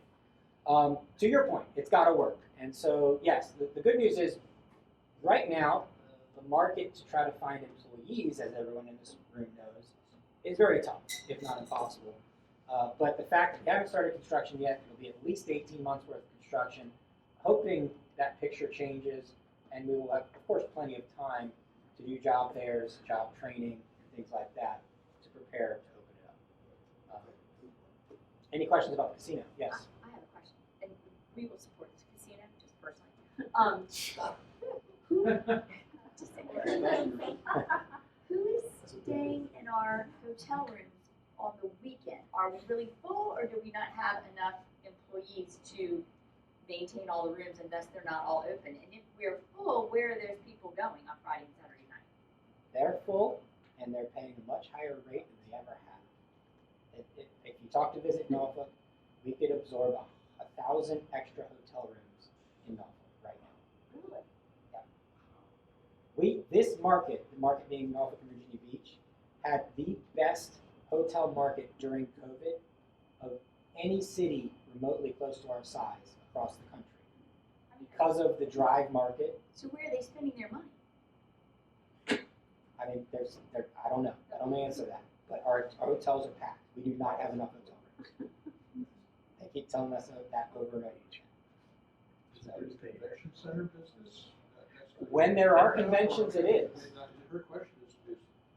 To your point, it's got to work. And so, yes, the good news is right now, the market to try to find employees, as everyone in this room knows, is very tough, if not impossible. But the fact that we haven't started construction yet, it'll be at least 18 months worth of construction, hoping that picture changes, and we will have, of course, plenty of time to do job fairs, job training, and things like that to prepare to open it up. Any questions about the casino? Yes? I have a question, and we will support this casino, just personally. Who is staying in our hotel rooms on the weekend? Are we really full, or do we not have enough employees to maintain all the rooms, and thus they're not all open? And if we're full, where are those people going on Friday and Saturday night? They're full, and they're paying a much higher rate than they ever have. If you talk to Visit Norfolk, we could absorb 1,000 extra hotel rooms in Norfolk right now. Really? This market, the market being Norfolk and Virginia Beach, had the best hotel market during COVID of any city remotely close to our size across the country because of the drive market. So where are they spending their money? I mean, I don't know. I don't answer that. But our hotels are packed. We do not have enough hotel rooms. They keep telling us that over and over again. So, Convention center business? when there are conventions, it is. Her question is,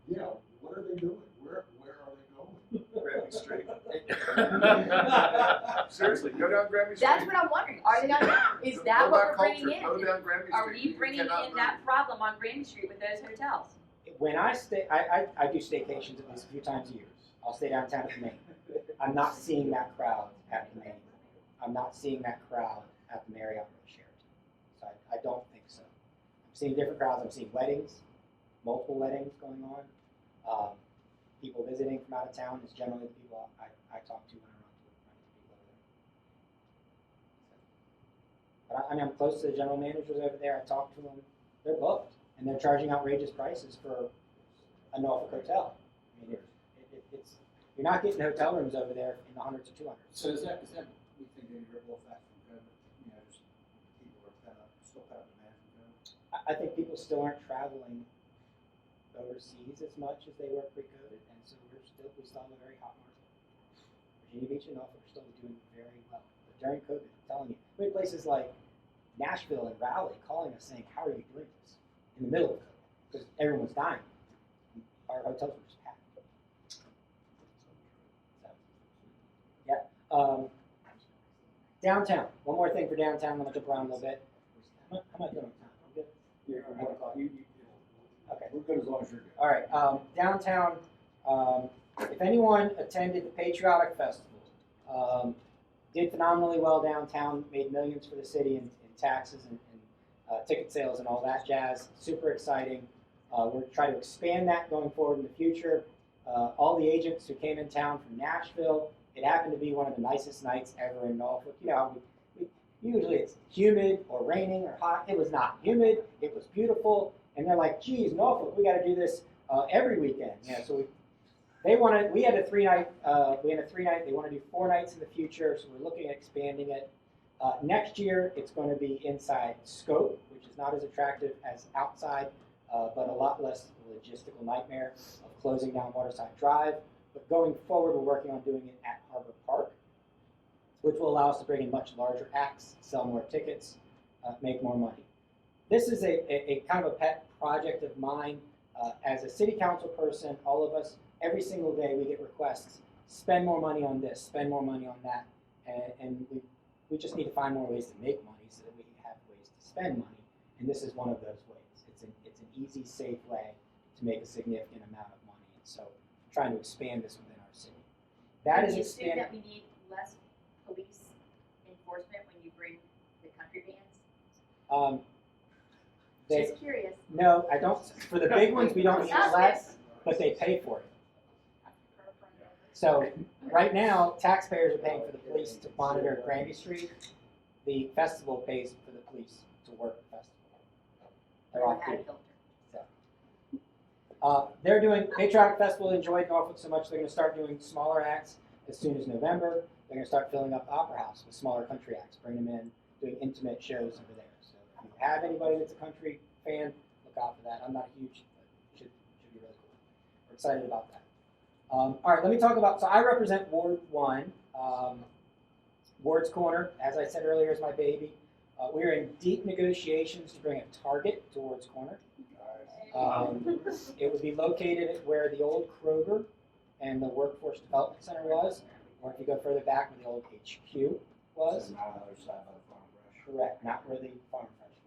yeah, what are they doing? Where are they going? Grammy Street. Seriously, go down Grammy Street. That's what I'm wondering. Are they on? Is that Go what back we're bringing culture. in? Go down Grammy Are Street. we You bringing in cannot move. that problem on Grammy Street with those hotels? When I stay, I do staycations at least a few times a year. I'll stay downtown at the Main. I'm not seeing that crowd at the Main. I'm not seeing that crowd at the Marriott or the Sheraton. So I don't think so. I'm seeing different crowds. I'm seeing weddings, multiple weddings going on. People visiting from out of town is generally the people I talk to when I run to people over there. But I mean, I'm close to the general managers over there. I talk to them. They're booked, and they're charging outrageous prices for a Norfolk hotel. I mean, it's you're not getting hotel rooms over there in the hundreds or 200s. So is that we think maybe ripple effect from COVID? You know, just people are still kind of demand from COVID. I think people still aren't traveling overseas as much as they were pre-COVID, and so we still have a very hot market. Virginia Beach and Norfolk are still doing very well. But during COVID, I'm telling you, we had places like Nashville and Raleigh calling us saying, "How are you doing this?" in the middle of COVID, because everyone was dying. Our hotels were just packed. So, yeah. Downtown. One more thing for downtown. I'm going to jump around a little bit. How am I doing on time? I'm good? Yeah, Okay. we're good as long as you're good. All right. Downtown. If anyone attended the Patriotic Festival, did phenomenally well downtown, made millions for the city in taxes and ticket sales and all that jazz. Super exciting. We're trying to expand that going forward in the future. All the agents who came in town from Nashville, it happened to be one of the nicest nights ever in Norfolk. You know, usually it's humid or raining or hot. It was not humid. It was beautiful. And they're like, geez, Norfolk, we got to do this every weekend. Yeah, so we had a 3-night, they want to do 4 nights in the future, so we're looking at expanding it. Next year, it's going to be inside scope, which is not as attractive as outside, but a lot less logistical nightmare of closing down Waterside Drive. But going forward, we're working on doing it at Harbor Park, which will allow us to bring in much larger acts, sell more tickets, make more money. This is a kind of a pet project of mine. As a city council person, all of us, every single day we get requests, spend more money on this, spend more money on that, and we just need to find more ways to make money so that we can have ways to spend money, and this is one of those ways. It's an easy, safe way to make a significant amount of money, and so I'm trying to expand this within our city. That is Do you assume expand. that we need less police enforcement when you bring the country bands? Just curious. No, I don't. For the big ones, we don't need less, but they pay for it. So right now, taxpayers are paying for the police to monitor Granby Street. The festival pays for the police to work the festival. They're off duty. So, they're doing Patriotic Festival. Enjoyed Norfolk so much they're going to start doing smaller acts as soon as November. They're going to start filling up the Opera House with smaller country acts, bring them in, doing intimate shows over there. So if you have anybody that's a country fan, look out for that. I'm not huge, but should be really cool. We're excited about that. All right, let me talk about, so I represent Ward 1. Ward's Corner, as I said earlier, is my baby. We're in deep negotiations to bring a Target to Ward's Corner. It would be located where the old Kroger and the Workforce Development Center was, or if you go further back where the old HQ was. Correct, not where the Farm Fresh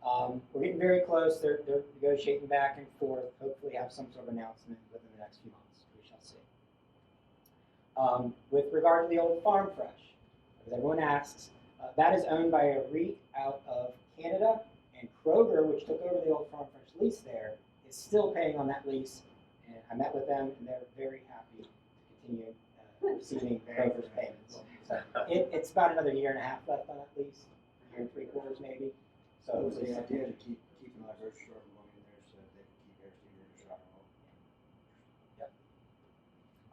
was. We're getting very close. They're negotiating back and forth. Hopefully have some sort of announcement within the next few months. We shall see. With regard to the old Farm Fresh, as everyone asks, that is owned by a REIT out of Canada, and Kroger, which took over the old Farm Fresh lease there, is still paying on that lease. And I met with them, and they're very happy to continue receiving Kroger's payments. So it's about another 1.5 years left on that lease, 1 3/4 maybe. So So it was hopefully the something. idea to keep my grocery store from going in there so that they can keep everything in the shop.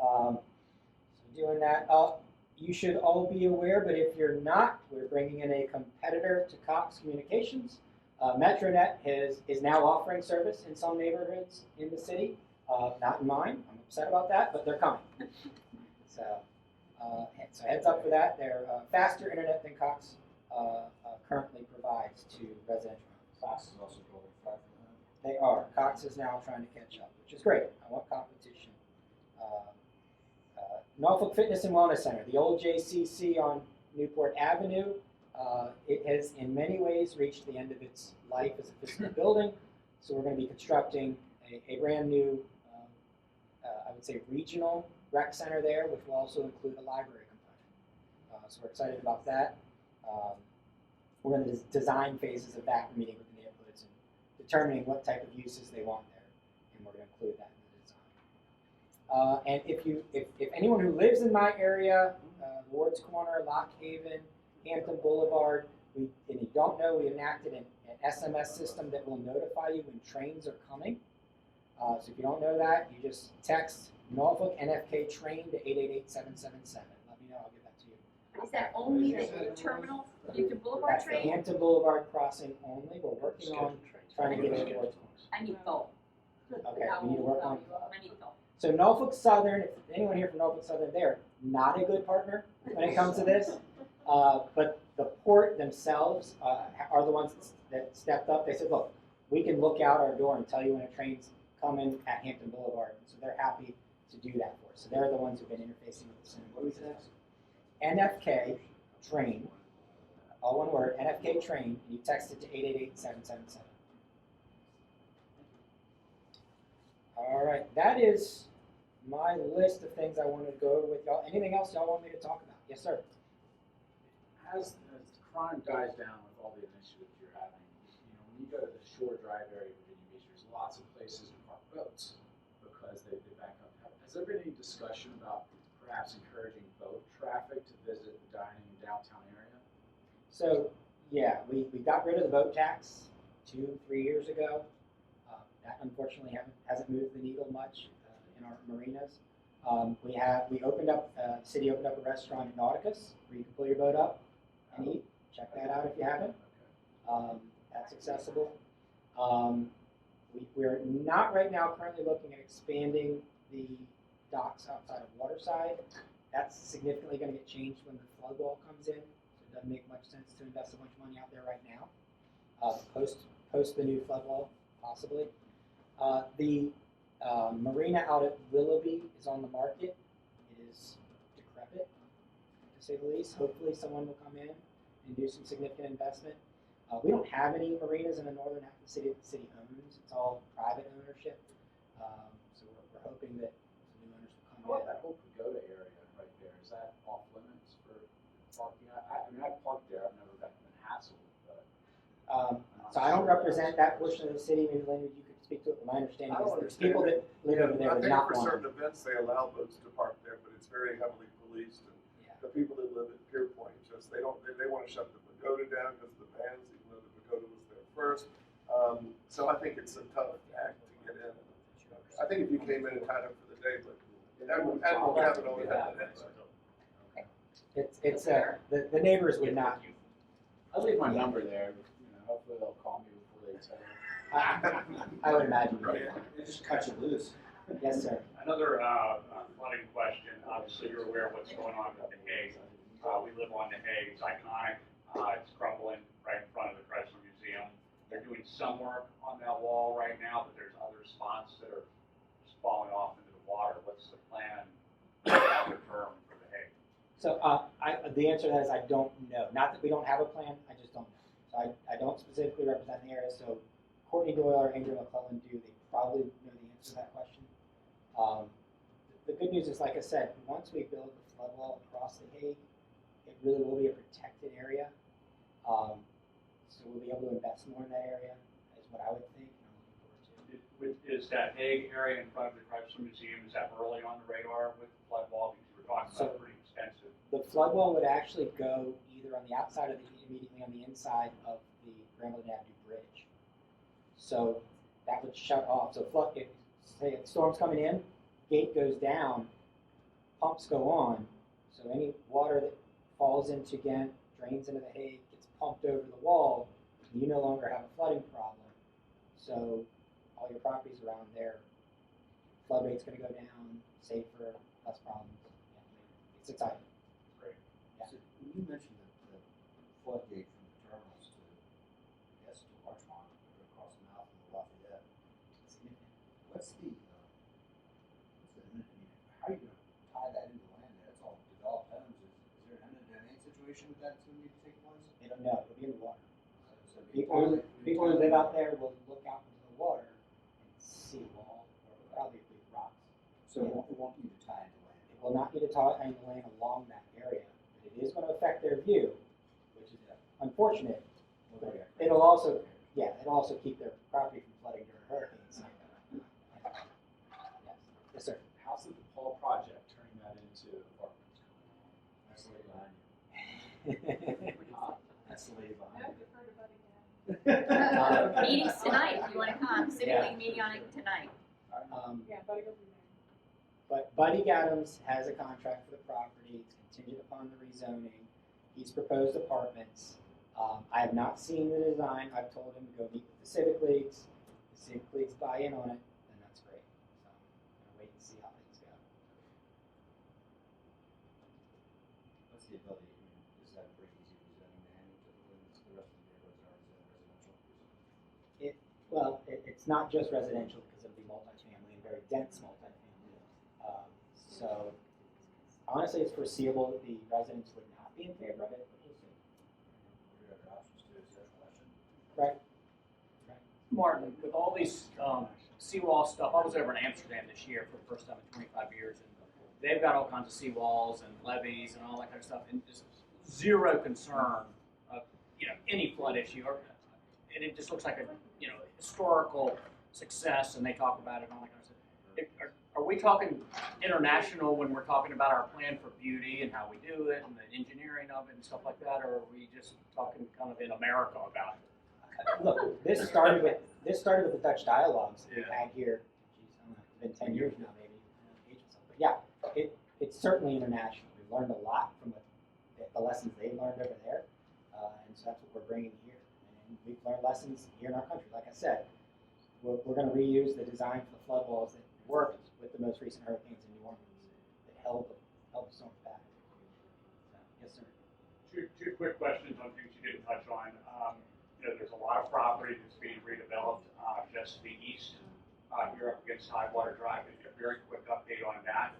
So doing that, you should all be aware, but if you're not, we're bringing in a competitor to Cox Communications. MetroNet is now offering service in some neighborhoods in the city. Not in mine. I'm upset about that, but they're coming. So heads up for that. They're faster internet than Cox currently provides to residential homes. Cox is also going far from that. They are. Cox is now trying to catch up, which is great. I want competition. Norfolk Fitness and Wellness Center, the old JCC on Newport Avenue. It has in many ways reached the end of its life as a physical building. So we're going to be constructing a brand new, I would say, regional rec center there, which will also include a library component. So we're excited about that. We're in the design phases of that, meeting with the neighborhoods and determining what type of uses they want there, and we're going to include that in the design. And if anyone who lives in my area, Ward's Corner, Lock Haven, Hampton Boulevard, and you don't know, we enacted an SMS system that will notify you when trains are coming. So if you don't know that, you just text Norfolk NFK train to 888-777. Let me know, I'll give that to you. Is that only the terminal, Hampton Boulevard That's the train? Hampton Boulevard crossing only. We're working on trying to get it to Ward's Corner. I need both. Okay, we need to work on. I need both. So Norfolk Southern, if anyone here from Norfolk Southern, they're not a good partner when it comes to this. But the port themselves are the ones that stepped up. They said, look, we can look out our door and tell you when a train's coming at Hampton Boulevard. So they're happy to do that for us. So they're the ones who've been interfacing with the center. What was that? NFK train, all one word, NFK train, and you text it to 888-777. All right, that is my list of things I wanted to go over with y'all. Anything else y'all want me to talk about? Yes, sir. As crime dies down with all the initiatives you're having, when you go to the shore drive area of Virginia Beach, there's lots of places to park boats because they back up. Has there been any discussion about perhaps encouraging boat traffic to visit the dining downtown area? So, yeah, we got rid of the boat tax 2-3 years ago. That unfortunately hasn't moved the needle much in our marinas. We opened up, the city opened up a restaurant at Nauticus where you can pull your boat up and eat. Check that out if you haven't. That's accessible. We're not right now currently looking at expanding the docks outside of Waterside. That's significantly going to get changed when the flood wall comes in. So it doesn't make much sense to invest a bunch of money out there right now. Post the new flood wall, possibly. The marina out at Willoughby is on the market. It is decrepit, to say the least. Hopefully someone will come in and do some significant investment. We don't have any marinas in the northern half of the city that the city owns. It's all private ownership. So we're hoping that some new owners will come How about in. that whole pagoda area right there? Is that off limits for parking? I mean, I've parked there. I've never been hassled, but. So I don't represent that portion of the city. Maybe Leonard, you could speak to it. But my understanding is there's people that live over there I that think not for want certain them. events they allow boats to park there, but it's very heavily policed. And the people that live at Pier Point they want to shut the pagoda down because of the bands, even though the pagoda was there first. So I think it's a tough act to get in. I think if you came in and tied up for the day, but Admiral Cabot only had that. It's the neighbors would not. I'll leave my number there. Hopefully they'll call me before they tell me. I would imagine. They just cut you loose. Yes, sir. Another flooding question. Obviously, you're aware of what's going on with the Hague. We live on the Hague. It's iconic. It's crumbling right in front of the Chrysler Museum. They're doing some work on that wall right now, but there's other spots that are just falling off into the water. What's the plan longer term for the Hague? So the answer to that is I don't know. Not that we don't have a plan, I just don't know. So I don't specifically represent the area, so Courtney Doyle or Andrew McClellan do. They probably know the answer to that question. The good news is, like I said, once we build the flood wall across the Hague, it really will be a protected area. So we'll be able to invest more in that area, is what I would think, and I'm looking forward to. Is that Hague area in front of the Chrysler Museum, is that early on the radar with the flood wall? Because you were talking about pretty extensive. The flood wall would actually go either on the outside or immediately on the inside of the Grambling Avenue Bridge. So that would shut off. So if the storm's coming in, gate goes down, pumps go on. So any water that falls into Ghent, drains into the Hague, gets pumped over the wall, and you no longer have a flooding problem. So all your properties around there, flood rate's going to go down, safer, less problems. Yeah, it's exciting. Great. Yeah. So when you mentioned the floodgate from the terminals to, I guess, to Larchmont, across the mouth of the Lafayette, what's the, how are you going to tie that into land there? It's all developed homes. Is there an eminent domain situation with that that's going to need to take place? They don't know. It'll be in the water. So People who live out there will look out into the water and see wall or probably big rocks. So it won't need to tie into land. It will not need to tie into land along that area, but it is going to affect their view, which is unfortunate. It'll also keep their property from flooding during hurricanes. Yes, sir. How's the DePaul project turning that into apartments? That's the way behind you. That's the way behind you. Meetings tonight, if you want to come. City League meeting on it tonight. Buddy will be there. But Buddy Adams has a contract for the property. It's contingent upon the rezoning. He's proposed apartments. I have not seen the design. I've told him to go meet with the civic leagues. The civic leagues buy in on it, and that's great. So I'm going to wait and see how What's the ability, I mean, is that pretty easy rezoning to handle typically, since the rest of the neighborhoods are residential? It's not just residential because of the multifamily and very dense multifamily. So honestly, it's foreseeable that the residents would not be in favor of it, but we'll see. What are your other options too, is there a question? Right. Martin, with all these seawall stuff, I was over in Amsterdam this year for the first time in 25 years, and they've got all kinds of seawalls and levees and all that kind of stuff, and just zero concern of any flood issue, and it just looks like a historical success, and they talk about it and all that kind of stuff. Are we talking international when we're talking about our plan for beauty and how we do it and the engineering of it and stuff like that, or are we just talking kind of in America about it? Look, this started with the Dutch dialogues that we've had here. Geez, I don't know, it's been 10 years now, maybe. But yeah, it's certainly international. We've learned a lot from the lessons they've learned over there, and so that's what we're bringing here. And we've learned lessons here in our country. Like I said, we're going to reuse the design for the flood walls that worked with the most recent hurricanes in New Orleans that held the storms back. So, yes, sir. Two quick questions on things you didn't touch on. There's a lot of property that's being redeveloped just to the east. Here up against Highwater Drive. A very quick update on that.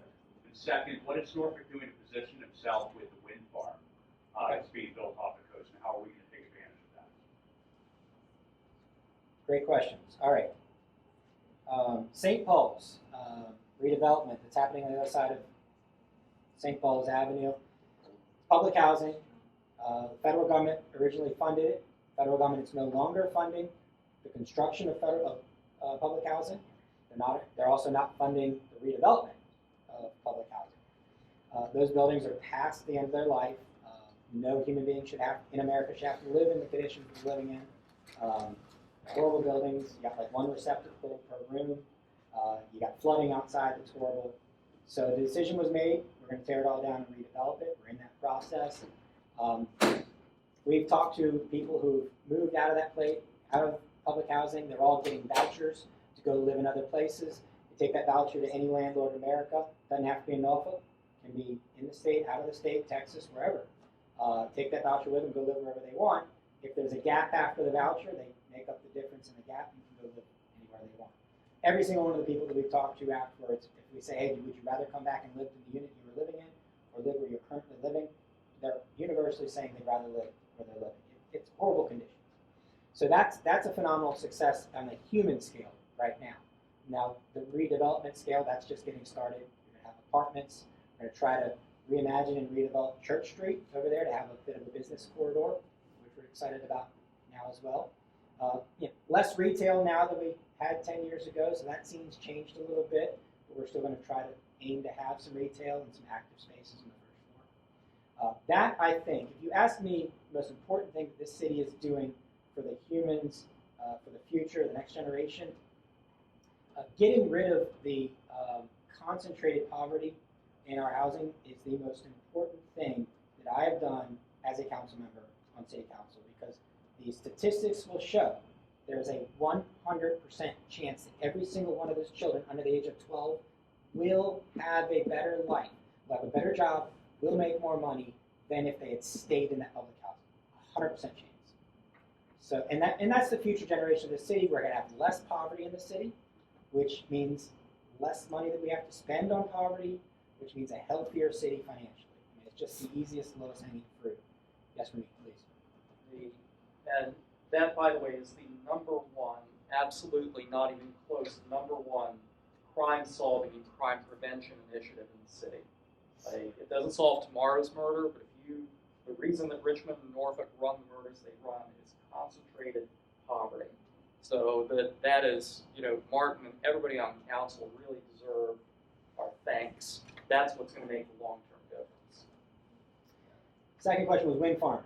And second, what is Norfolk doing to position itself with the wind farm that's being built off the coast, and how are we going to take advantage of that? Great questions. All right. St. Paul's redevelopment that's happening on the other side of St. Paul's Avenue. Public housing. The federal government originally funded it. Federal government is no longer funding the construction of public housing. They're also not funding the redevelopment of public housing. Those buildings are past the end of their life. No human being in America should have to live in the conditions we're living in. Horrible buildings. You got like one receptacle per room. You got flooding outside that's horrible. So the decision was made. We're going to tear it all down and redevelop it. We're in that process. We've talked to people who've moved out of public housing. They're all getting vouchers to go live in other places. You take that voucher to any landlord in America. Doesn't have to be in Norfolk. Can be in the state, out of the state, Texas, wherever. Take that voucher with them, go live wherever they want. If there's a gap after the voucher, they make up the difference in the gap. You can go live anywhere they want. Every single one of the people that we've talked to afterwards, if we say, hey, would you rather come back and live in the unit you were living in or live where you're currently living, they're universally saying they'd rather live where they're living. It's horrible conditions. So that's a phenomenal success on the human scale right now. Now, the redevelopment scale, that's just getting started. You're going to have apartments. We're going to try to reimagine and redevelop Church Street over there to have a bit of a business corridor, which we're excited about now as well. Less retail now than we had 10 years ago, so that scene's changed a little bit, but we're still going to try to aim to have some retail and some active spaces in the first floor. That, I think, if you ask me the most important thing that this city is doing for the humans, for the future, the next generation, getting rid of the concentrated poverty in our housing is the most important thing that I have done as a council member on city council, because the statistics will show there's a 100% chance that every single one of those children under the age of 12 will have a better life, will have a better job, will make more money than if they had stayed in that public housing. 100% chance. So, and that's the future generation of the city. We're going to have less poverty in the city, which means less money that we have to spend on poverty, which means a healthier city financially. I mean, it's just the easiest, lowest hanging fruit. Yes, Ramit, please. And that, by the way, is the number one, absolutely not even close, number one crime solving and crime prevention initiative in the city. It doesn't solve tomorrow's murder, but the reason that Richmond and Norfolk run the murders they run is concentrated poverty. So that is, Martin and everybody on council really deserve our thanks. That's what's going to make the long-term difference. Second question was wind farm.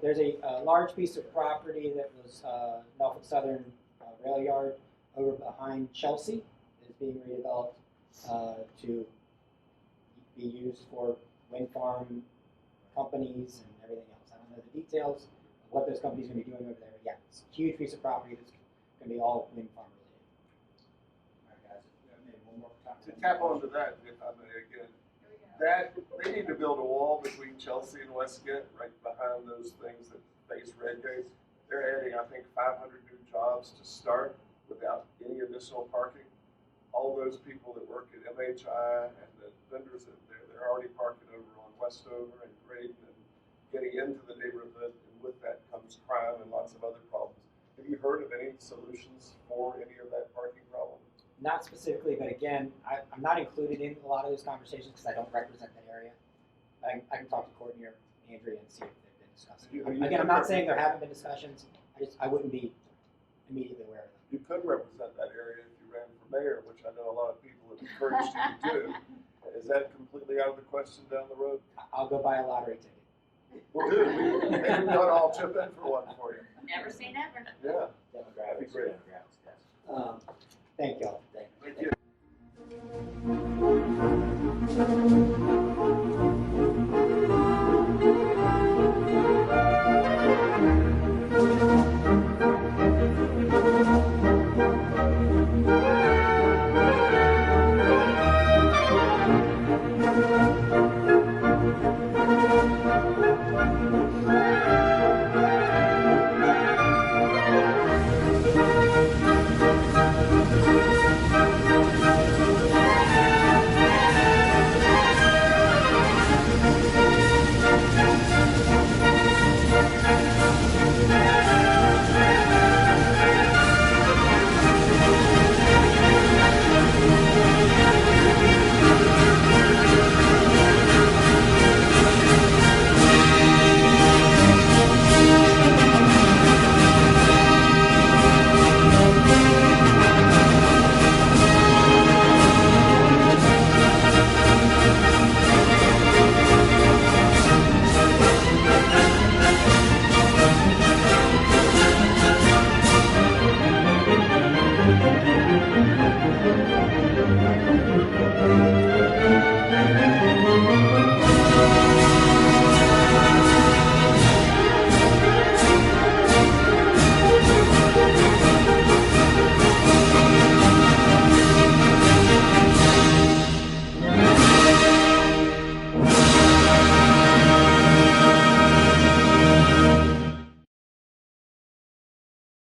There's a large piece of property that was Norfolk Southern rail yard over behind Chelsea that is being redeveloped to be used for wind farm companies and everything else. I don't know the details of what those companies are going to be doing over there, but yeah, it's a huge piece of property that's going to be all wind farm related. All right, guys, maybe one more time. To tap onto that, if I may again, that They need to build a wall between Chelsea and Westgate, right behind those things that face Redgate. They're adding, I think, 500 new jobs to start without any additional parking. All those people that work at MHI and the vendors that they're already parking over on Westover and Graydon and getting into the neighborhood, and with that comes crime and lots of other problems. Have you heard of any solutions for any of that parking problem? Not specifically, but again, I'm not included in a lot of those conversations because I don't represent that area. I can talk to Courtney or Andrea and see if they've been discussing. Again, I'm not saying there haven't been discussions. I wouldn't be immediately aware of them. You could represent that area if you ran for mayor, which I know a lot of people have encouraged you to do. Is that completely out of the question down the road? I'll go buy a lottery ticket. Well, dude, maybe we ought to all chip in for one for you. Never say never. Yeah, that'd be great. Thank y'all. Thank you.